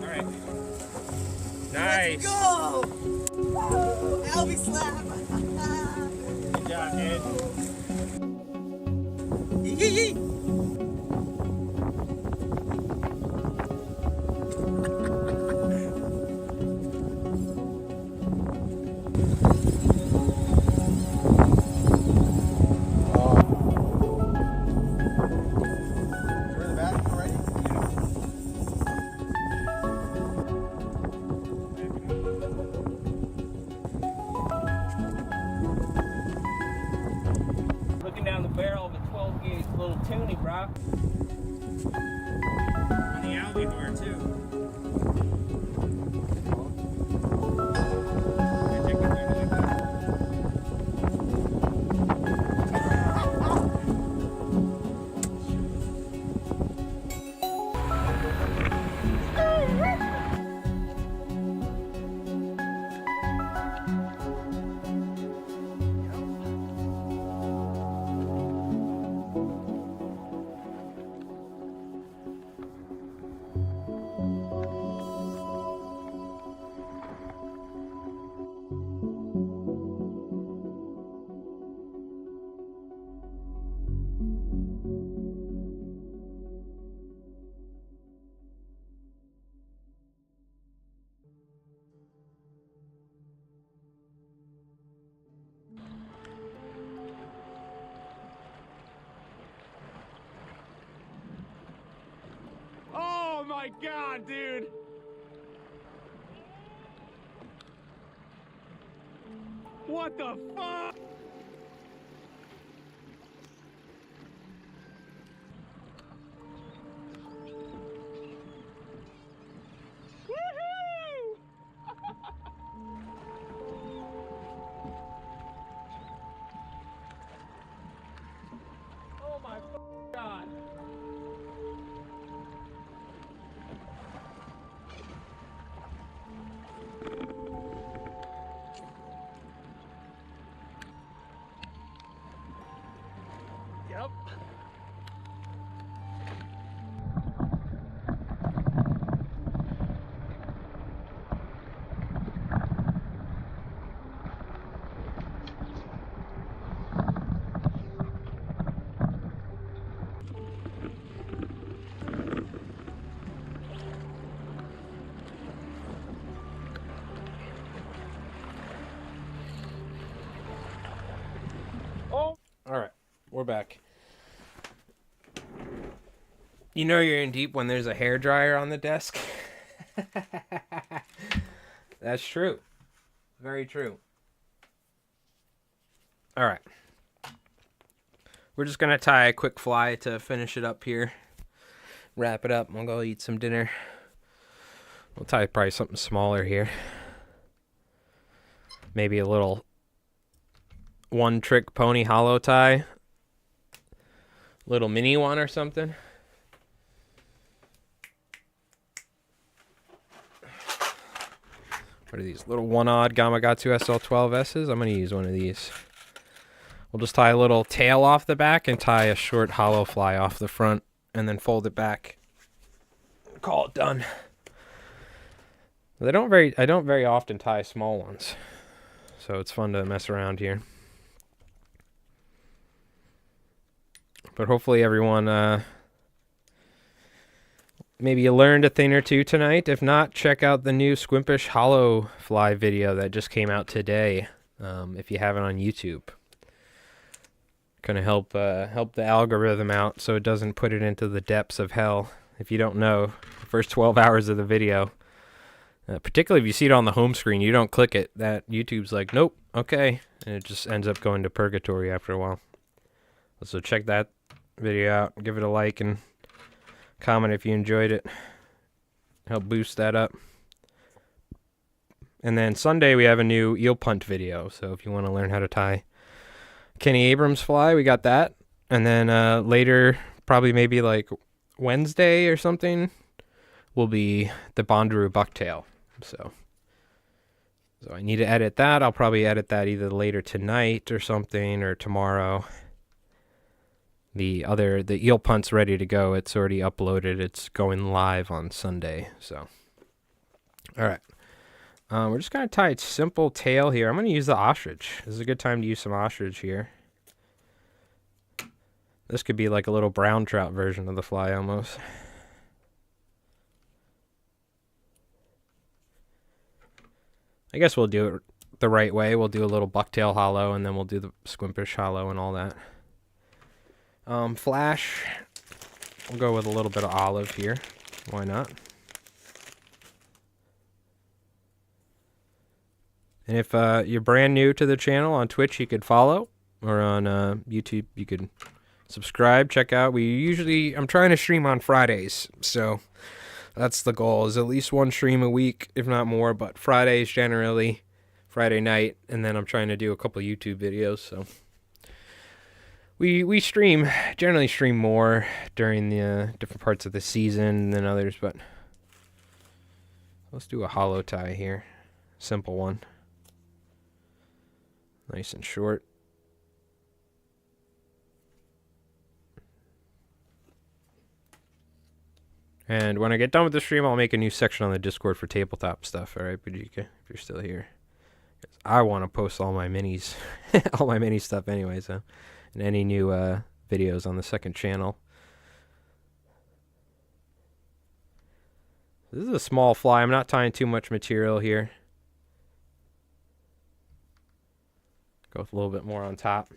Alright. Nice. Let's go! Woo! Albie slap! Good job, dude. Yee yee! Looking down the barrel of a 12 gauge little toonie, bro. On the alligator too. Oh my god, dude! What the fuck? Woohoo! Oh my god. Yep. Oh. All right, we're back. You know you're in deep when there's a hairdryer on the desk. That's true. Very true. All right. We're just going to tie a quick fly to finish it up here. Wrap it up. I'll go eat some dinner. We'll tie probably something smaller here. Maybe a little one-trick pony hollow tie. Little mini one or something. What are these? Little one-odd Gamakatsu SL12Ss? I'm going to use one of these. We'll just tie a little tail off the back and tie a short hollow fly off the front and then fold it back. Call it done. I don't very often tie small ones. So it's fun to mess around here. But hopefully everyone maybe you learned a thing or two tonight. If not, check out the new Squimpish hollow fly video that just came out today. If you have it on YouTube. Gonna help the algorithm out so it doesn't put it into the depths of hell. If you don't know, the first 12 hours of the video, Particularly if you see it on the home screen, you don't click it. That YouTube's like, nope, okay. And it just ends up going to purgatory after a while. So check that video out. Give it a like and comment if you enjoyed it. Help boost that up. And then Sunday we have a new eel punt video. So if you want to learn how to tie Kenny Abrams fly, we got that. And then later, probably maybe like Wednesday or something, will be the Bonduroo bucktail. So I need to edit that. I'll probably edit that either later tonight or something, or tomorrow. The eel punt's ready to go. It's already uploaded. It's going live on Sunday. So, all right. We're just going to tie a simple tail here. I'm going to use the ostrich. This is a good time to use some ostrich here. This could be like a little brown trout version of the fly almost. I guess we'll do it the right way. We'll do a little bucktail hollow, and then we'll do the squimpish hollow and all that. Flash, we'll go with a little bit of olive here. Why not? And if you're brand new to the channel on Twitch, you could follow, or on YouTube, you could subscribe, check out. I'm trying to stream on Fridays, so that's the goal, is at least one stream a week, if not more, but Fridays generally, Friday night, and then I'm trying to do a couple YouTube videos, so we generally stream more during the different parts of the season than others, but let's do a hollow tie here. Simple one. Nice and short. And when I get done with the stream, I'll make a new section on the Discord for tabletop stuff. All right, Bajika, if you're still here. I want to post all my minis, all my mini stuff anyway, so, and any new videos on the second channel. This is a small fly. I'm not tying too much material here. Go with a little bit more on top.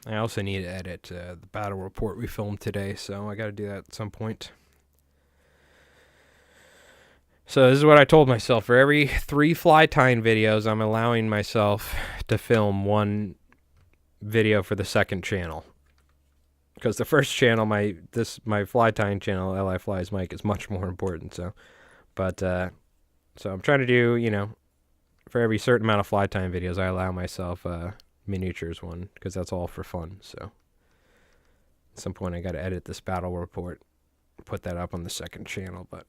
I also need to edit the battle report we filmed today, so I got to do that at some point. So this is what I told myself. For every 3 fly tying videos, I'm allowing myself to film 1 video for the second channel. Because the first channel, my fly tying channel, LI Flies Mike, is much more important. So I'm trying to do, for every certain amount of fly tying videos, I allow myself miniatures one, because that's all for fun. So at some point I got to edit this battle report, put that up on the second channel, but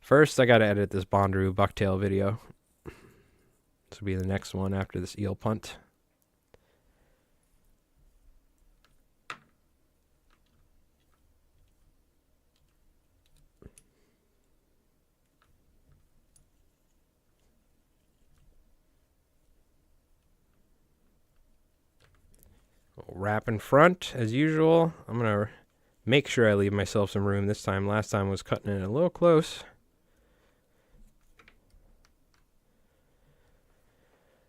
first I got to edit this Bonduroo bucktail video. This will be the next one after this eel punt. Wrap in front as usual. I'm gonna make sure I leave myself some room this time. Last time I was cutting it a little close.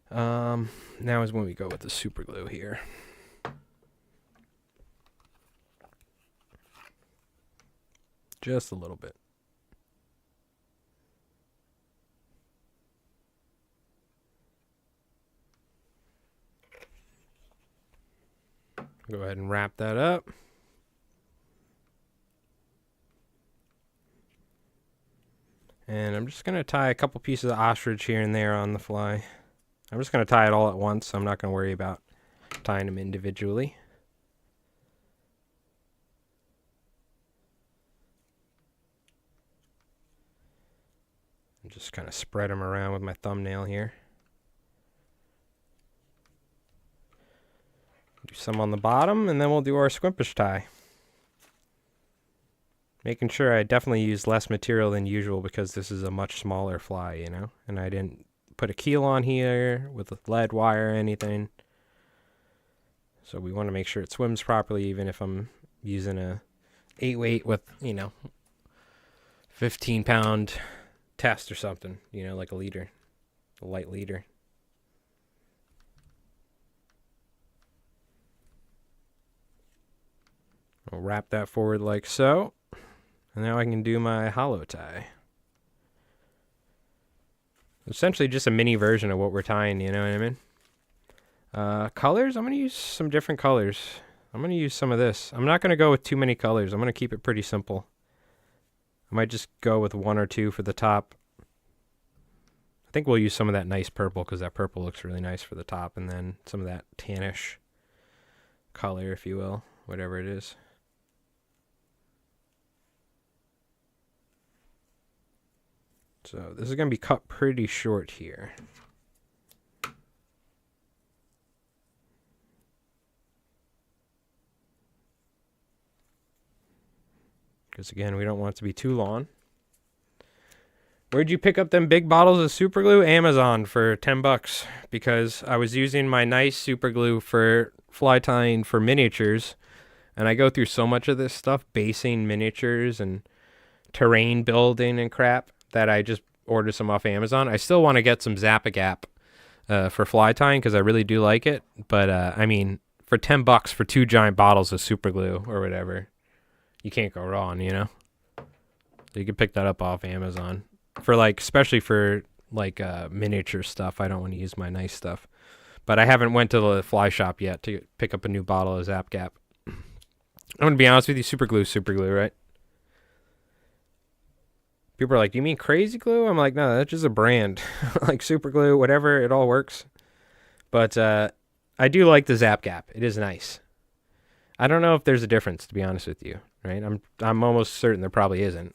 Now is when we go with the super glue here. Just a little bit. Go ahead and wrap that up. And I'm just going to tie a couple pieces of ostrich here and there on the fly. I'm just going to tie it all at once, so I'm not going to worry about tying them individually. And just kind of spread them around with my thumbnail here. Do some on the bottom, and then we'll do our squimpish tie. Making sure I definitely use less material than usual because this is a much smaller fly, and I didn't put a keel on here with lead wire or anything. So we want to make sure it swims properly, even if I'm using a 8-weight with, 15-pound test or something, like a leader, a light leader. I'll wrap that forward like so. And now I can do my hollow tie. Essentially just a mini version of what we're tying, you know what I mean? Colors, I'm going to use some different colors. I'm going to use some of this. I'm not going to go with too many colors. I'm going to keep it pretty simple. I might just go with 1 or 2 for the top. I think we'll use some of that nice purple because that purple looks really nice for the top. And then some of that tannish color, if you will, whatever it is. So this is going to be cut pretty short here. Because again, we don't want it to be too long. Where'd you pick up them big bottles of super glue? Amazon for $10. Because I was using my nice super glue for fly tying for miniatures. And I go through so much of this stuff, basing miniatures and terrain building and crap, that I just ordered some off Amazon. I still want to get some Zap-A-Gap for fly tying because I really do like it. But, I mean, for $10 for 2 giant bottles of super glue or whatever, you can't go wrong, you know? So you can pick that up off Amazon. For, like, especially for, like, miniature stuff. I don't want to use my nice stuff. But I haven't went to the fly shop yet to pick up a new bottle of Zap-Gap. I'm going to be honest with you, super glue, right? People are like, do you mean crazy glue? I'm like, no, that's just a brand. Like super glue, whatever, it all works. But I do like the Zap-Gap. It is nice. I don't know if there's a difference, to be honest with you, right? I'm almost certain there probably isn't.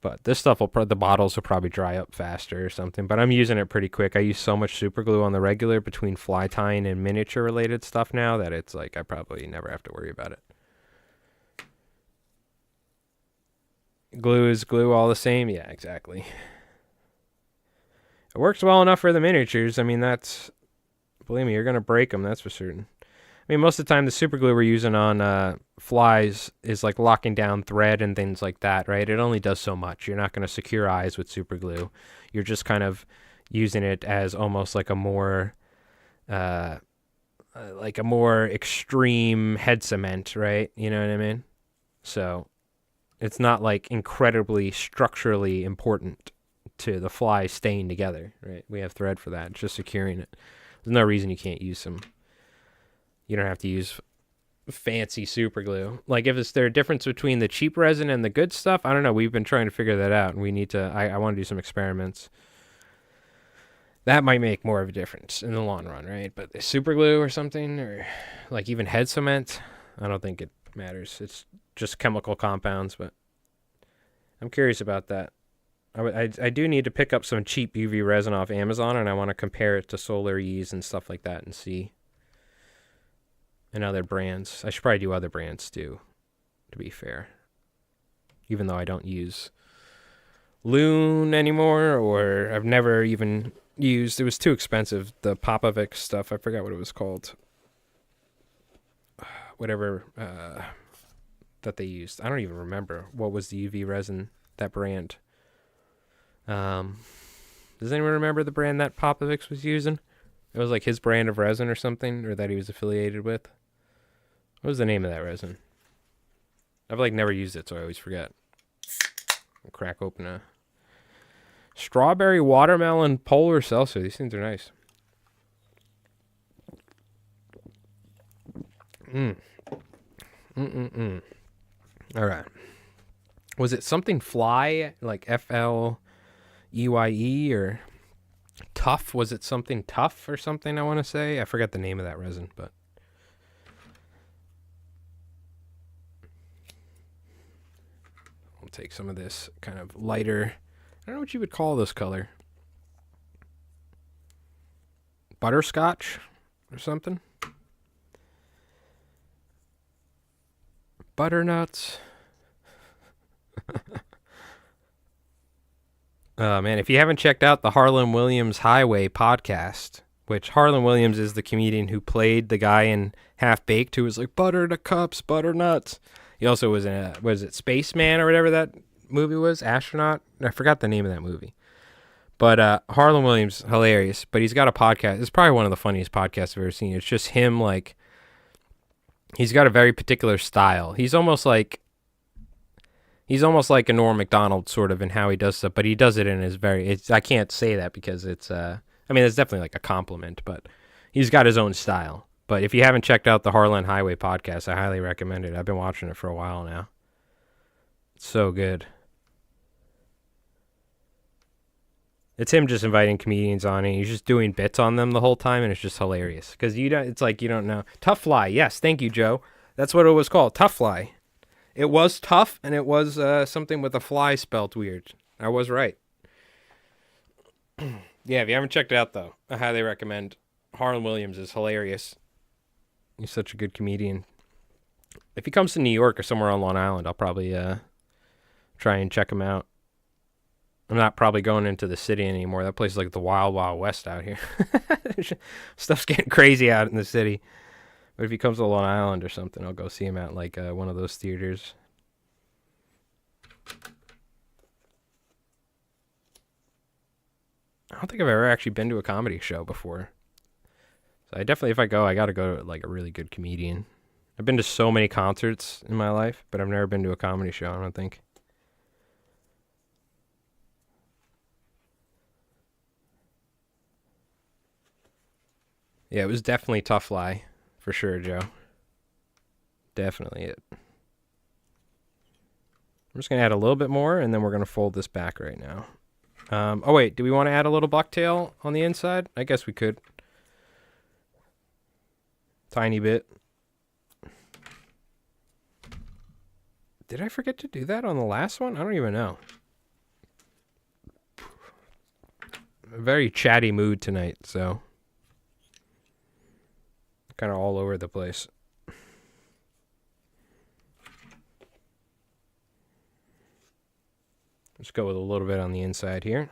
But this stuff the bottles will probably dry up faster or something. But I'm using it pretty quick. I use so much super glue on the regular between fly tying and miniature related stuff now that it's like I probably never have to worry about it. Glue is glue all the same? Yeah, exactly. It works well enough for the miniatures. I mean, believe me, you're going to break them, that's for certain. I mean, most of the time, the super glue we're using on flies is like locking down thread and things like that, right? It only does so much. You're not going to secure eyes with super glue. You're just kind of using it as almost like a more extreme head cement, right? You know what I mean? So it's not like incredibly structurally important to the fly staying together, right? We have thread for that. It's just securing it. There's no reason you can't use some. You don't have to use fancy super glue. Like if there a difference between the cheap resin and the good stuff? I don't know. We've been trying to figure that out, and we need to. I want to do some experiments. That might make more of a difference in the long run, right? But the super glue or something, or like even head cement, I don't think it matters. It's just chemical compounds, but I'm curious about that. I do need to pick up some cheap UV resin off Amazon, and I want to compare it to Solar Ease and stuff like that and see. And other brands. I should probably do other brands too, to be fair. Even though I don't use Loon anymore, or I've never even used, it was too expensive, the Popovic stuff. I forgot what it was called. Whatever that they used. I don't even remember what was the UV resin, that brand. Does anyone remember the brand that Popovic was using? It was like his brand of resin or something, or that he was affiliated with. What was the name of that resin? I've like never used it, so I always forget. I'll crack open a strawberry watermelon polar seltzer. These things are nice. All right. Was it something fly, like FLEYE or tough? Was it something tough or something, I want to say? I forgot the name of that resin, but. I'll take some of this kind of lighter, I don't know what you would call this color. Butterscotch or something? Butternuts. Oh, man, if you haven't checked out the Harlan Williams Highway podcast, which Harlan Williams is the comedian who played the guy in Half Baked who was like, butter to cups, butternuts. He also was in was it Spaceman or whatever that movie was? Astronaut? I forgot the name of that movie. But Harlan Williams, hilarious. But he's got a podcast. It's probably one of the funniest podcasts I've ever seen. It's just him, like, he's got a very particular style. He's almost like a Norm Macdonald sort of in how he does stuff, but he does it in his I can't say that because it's, I mean, it's definitely like a compliment, but he's got his own style. But if you haven't checked out the Harlan Highway podcast, I highly recommend it. I've been watching it for a while now. It's so good. It's him just inviting comedians on, and he's just doing bits on them the whole time, and it's just hilarious. Because it's like you don't know. Tough Fly, yes, thank you, Joe. That's what it was called, Tough Fly. It was tough, and it was something with a fly spelt weird. I was right. Yeah, if you haven't checked it out, though, I highly recommend. Harlan Williams is hilarious. He's such a good comedian. If he comes to New York or somewhere on Long Island, I'll probably try and check him out. I'm not probably going into the city anymore. That place is like the wild, wild west out here. Stuff's getting crazy out in the city. But if he comes to Long Island or something, I'll go see him at like one of those theaters. I don't think I've ever actually been to a comedy show before. So I definitely, if I go, I got to go to like a really good comedian. I've been to so many concerts in my life, but I've never been to a comedy show, I don't think. Yeah, it was definitely Tough Fly, for sure, Joe. Definitely it. I'm just going to add a little bit more, and then we're going to fold this back right now. Oh, wait, do we want to add a little bucktail on the inside? I guess we could. Tiny bit. Did I forget to do that on the last one? I don't even know. A very chatty mood tonight, so kind of all over the place. Let's go with a little bit on the inside here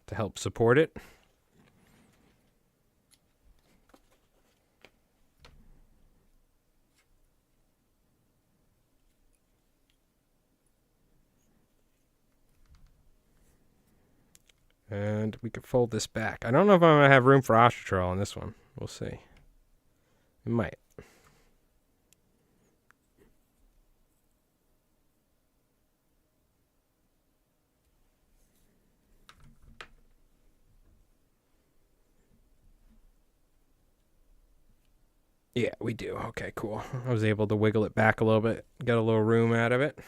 to help support it. And we could fold this back. I don't know if I'm going to have room for ostrich roll on this one. We'll see. We might. Yeah, we do. Okay, cool. I was able to wiggle it back a little bit, get a little room out of it.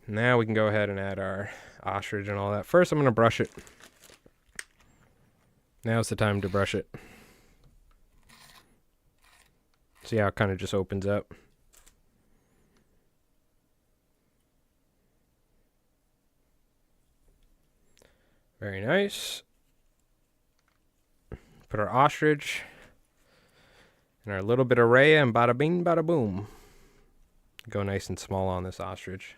Now we can go ahead and add our ostrich and all that. First, I'm going to brush it. Now's the time to brush it. See how it kind of just opens up. Very nice. Put our ostrich and our little bit of raya and bada bing, bada boom. Go nice and small on this ostrich.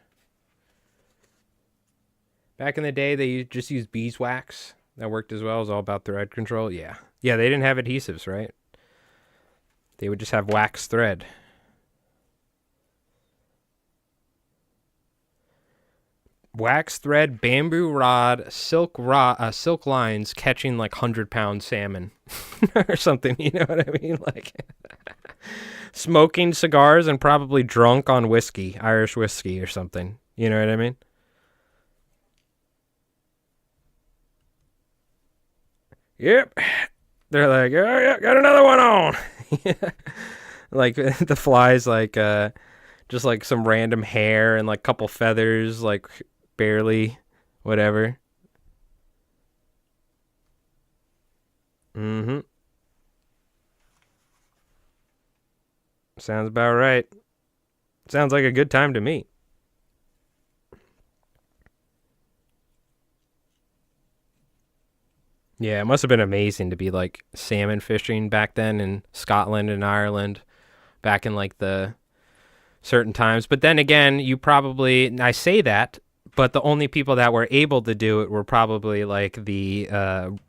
Back in the day, they just used beeswax. That worked as well. It was all about thread control. Yeah. Yeah, they didn't have adhesives, right? They would just have wax thread. Wax thread, bamboo rod, silk lines catching like 100-pound salmon or something. You know what I mean? Like smoking cigars and probably drunk on whiskey, Irish whiskey or something. You know what I mean? Yep. They're like, oh yeah, got another one on. Like the flies, like just like some random hair and like couple feathers, like barely, whatever. Mm-hmm. Sounds about right. Sounds like a good time to me. Yeah, it must have been amazing to be like salmon fishing back then in Scotland and Ireland back in like the certain times. But then again, I say that, but the only people that were able to do it were probably like the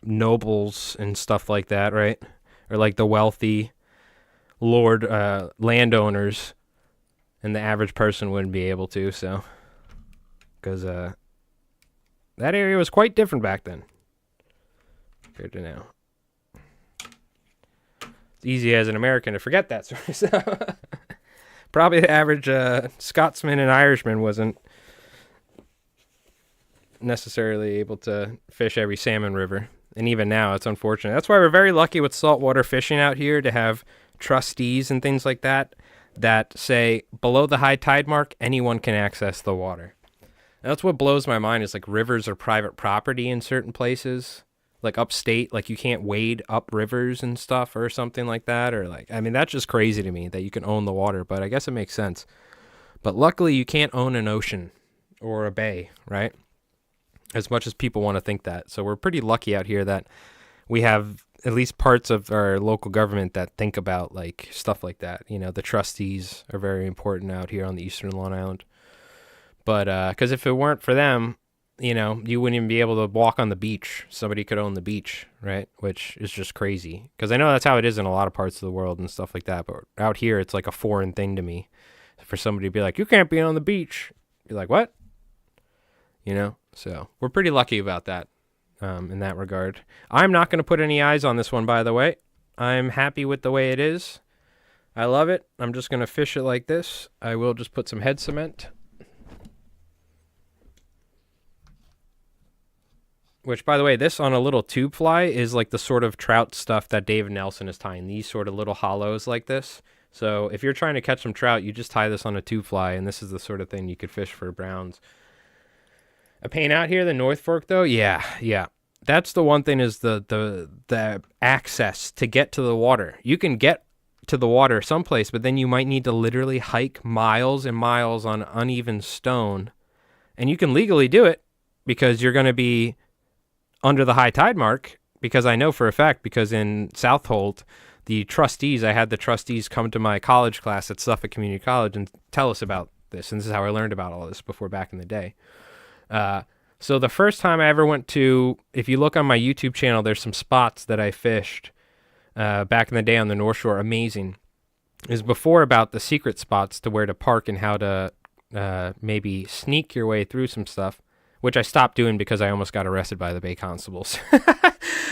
nobles and stuff like that, right? Or like the wealthy landowners, and the average person wouldn't be able to. So, because that area was quite different back then compared to now. It's easy as an American to forget that sort of stuff. Probably the average Scotsman and Irishman wasn't necessarily able to fish every salmon river. And even now, it's unfortunate. That's why we're very lucky with saltwater fishing out here to have trustees and things like that say below the high tide mark, anyone can access the water. And that's what blows my mind is like rivers are private property in certain places. Like upstate, like you can't wade up rivers and stuff or something like that. Or like, I mean, that's just crazy to me that you can own the water, but I guess it makes sense. But luckily you can't own an ocean or a bay, right? As much as people want to think that. So we're pretty lucky out here that we have at least parts of our local government that think about like stuff like that. You know, the trustees are very important out here on the Eastern Long Island. But because if it weren't for them, you know, you wouldn't even be able to walk on the beach. Somebody could own the beach, right? Which is just crazy. Because I know that's how it is in a lot of parts of the world and stuff like that. But out here, it's like a foreign thing to me. For somebody to be like, you can't be on the beach. You're like, what? You know? So we're pretty lucky about that in that regard. I'm not going to put any eyes on this one, by the way. I'm happy with the way it is. I love it. I'm just going to fish it like this. I will just put some head cement. Which, by the way, this on a little tube fly is like the sort of trout stuff that David Nelson is tying. These sort of little hollows like this. So if you're trying to catch some trout, you just tie this on a tube fly, and this is the sort of thing you could fish for browns. A pain out here, the North Fork, though, yeah. That's the one thing is the access to get to the water. You can get to the water someplace, but then you might need to literally hike miles and miles on uneven stone. And you can legally do it because you're going to be under the high tide mark, because I know for a fact, because in Southold, I had the trustees come to my college class at Suffolk Community College and tell us about this. And this is how I learned about all this before back in the day. So the first time I ever went to, if you look on my YouTube channel, there's some spots that I fished back in the day on the North Shore. Amazing. Is before about the secret spots to where to park and how to maybe sneak your way through some stuff, which I stopped doing because I almost got arrested by the Bay Constables.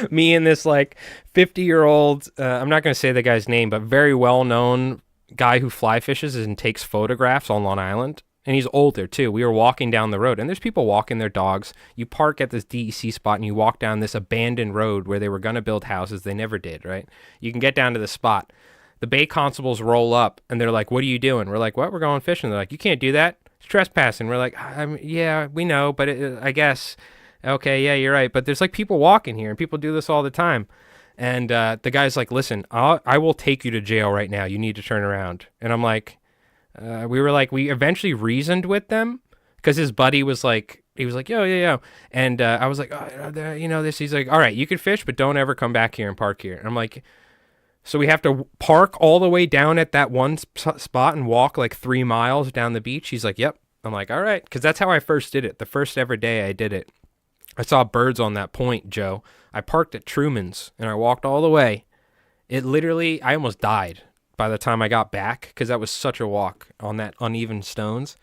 Me and this like 50-year-old, I'm not going to say the guy's name, but very well-known guy who fly fishes and takes photographs on Long Island. And he's older too. We were walking down the road, and there's people walking their dogs. You park at this DEC spot, and you walk down this abandoned road where they were going to build houses. They never did, right? You can get down to the spot. The Bay Constables roll up, and they're like, what are you doing? We're like, what? We're going fishing. They're like, you can't do that. It's trespassing. We're like, yeah, we know, but I guess, okay, yeah, you're right. But there's like people walking here, and people do this all the time. And the guy's like, listen, I will take you to jail right now. You need to turn around. And I'm like, we eventually reasoned with them because his buddy was like, yo. And I was like, oh, you know this. He's like, all right, you can fish, but don't ever come back here and park here. And I'm like, so we have to park all the way down at that one spot and walk like 3 miles down the beach? He's like, yep. I'm like, all right. Because that's how I first did it. The first ever day I did it. I saw birds on that point, Joe. I parked at Truman's and I walked all the way. It literally, I almost died by the time I got back because that was such a walk on that uneven stones.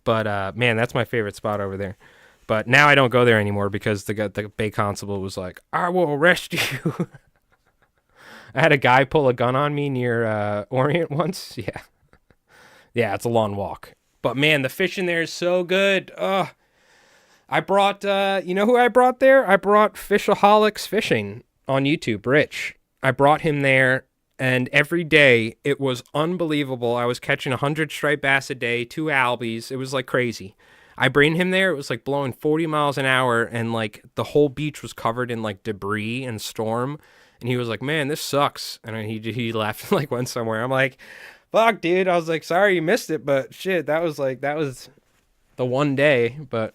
But man, that's my favorite spot over there. But now I don't go there anymore because the Bay Constable was like, I will arrest you. I had a guy pull a gun on me near Orient once. Yeah, it's a long walk. But man, the fish in there is so good. I brought, you know who I brought there? I brought Fishaholics Fishing on YouTube, Rich. I brought him there. And every day, it was unbelievable. I was catching 100 striped bass a day, 2 albies. It was like crazy. I bring him there. It was like blowing 40 miles an hour, and like the whole beach was covered in like debris and storm. And he was like, man, this sucks. And he left and like went somewhere. I'm like, fuck, dude. I was like, sorry you missed it, but shit, that was the one day. But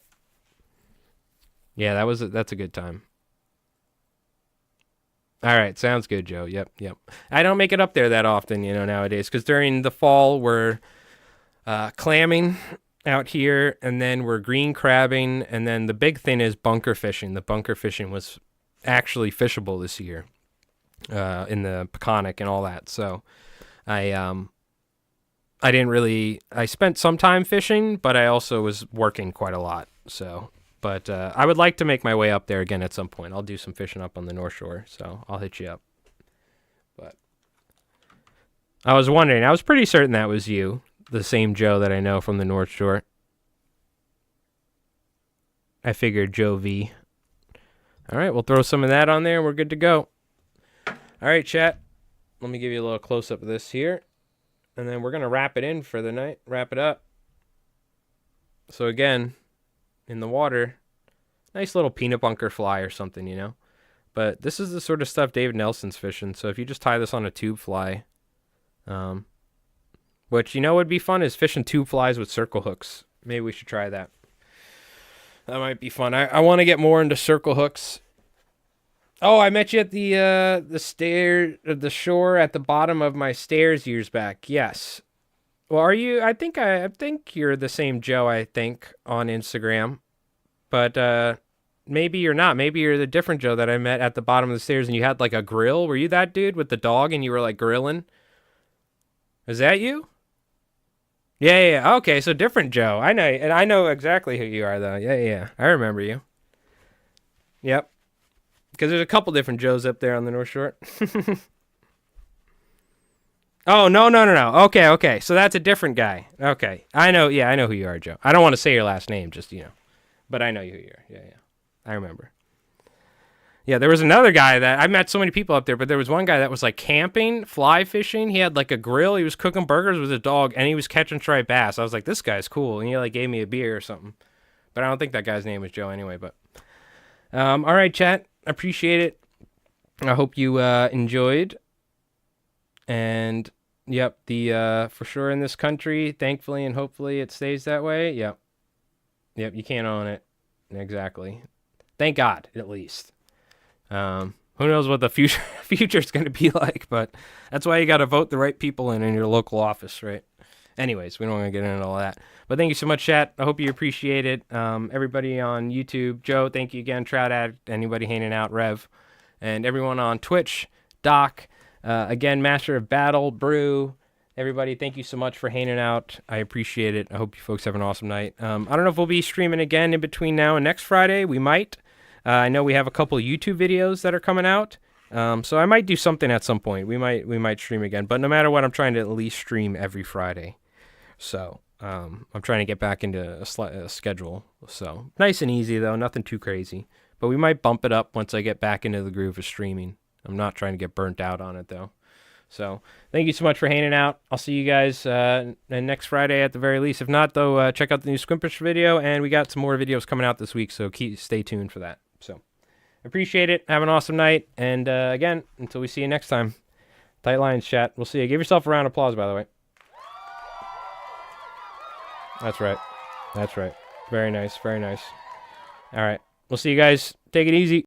yeah, that's a good time. All right, sounds good, Joe. Yep. I don't make it up there that often, nowadays, because during the fall we're clamming out here, and then we're green crabbing, and then the big thing is bunker fishing. The bunker fishing was actually fishable this year in the Peconic and all that. So I didn't really, I spent some time fishing, but I also was working quite a lot. So, but I would like to make my way up there again at some point. I'll do some fishing up on the North Shore, so I'll hit you up. But I was wondering, I was pretty certain that was you, the same Joe that I know from the North Shore. I figured Joe V. All right, we'll throw some of that on there. We're good to go. All right, chat. Let me give you a little close-up of this here. And then we're going to wrap it in for the night. Wrap it up. So again, in the water, nice little peanut bunker fly or something, you know. But this is the sort of stuff David Nelson's fishing. So if you just tie this on a tube fly, which, you know, would be fun is fishing tube flies with circle hooks. Maybe we should try that. That might be fun. I want to get more into circle hooks. Oh, I met you at the shore at the bottom of my stairs years back. Yes. Well, are you? I think you're the same Joe. I think on Instagram, but maybe you're not. Maybe you're the different Joe that I met at the bottom of the stairs, and you had like a grill. Were you that dude with the dog, and you were like grilling? Is that you? Yeah. Okay, so different Joe. I know, and I know exactly who you are, though. Yeah. I remember you. Yep. Because there's a couple different Joes up there on the North Shore. Oh, no. Okay. So that's a different guy. Okay. I know who you are, Joe. I don't want to say your last name, just, you know. But I know who you are. Yeah. I remember. Yeah, there was another guy that I met so many people up there, but there was one guy that was like camping, fly fishing. He had like a grill. He was cooking burgers with his dog, and he was catching striped bass. I was like, this guy's cool. And he like gave me a beer or something. But I don't think that guy's name was Joe anyway. But all right, chat. Appreciate it. I hope you enjoyed. And yep, the for sure in this country, thankfully and hopefully it stays that way. Yep, you can't own it. Exactly. Thank God, at least. Who knows what the future's going to be like, but that's why you got to vote the right people in your local office, right? Anyways, we don't want to get into all that. But thank you so much, chat. I hope you appreciate it. Everybody on YouTube, Joe, thank you again. Trout Ad, anybody hanging out, Rev. And everyone on Twitch, Doc, again, Master of Battle, Brew. Everybody, thank you so much for hanging out. I appreciate it. I hope you folks have an awesome night. I don't know if we'll be streaming again in between now and next Friday. We might. I know we have a couple YouTube videos that are coming out. So I might do something at some point. We might stream again. But no matter what, I'm trying to at least stream every Friday. So I'm trying to get back into a schedule. So nice and easy, though. Nothing too crazy. But we might bump it up once I get back into the groove of streaming. I'm not trying to get burnt out on it, though. So thank you so much for hanging out. I'll see you guys next Friday at the very least. If not, though, check out the new Squimpish video. And we got some more videos coming out this week, so stay tuned for that. So appreciate it. Have an awesome night. And again, until we see you next time, tight lines, chat. We'll see you. Give yourself a round of applause, by the way. That's right. Very nice. All right. We'll see you guys. Take it easy.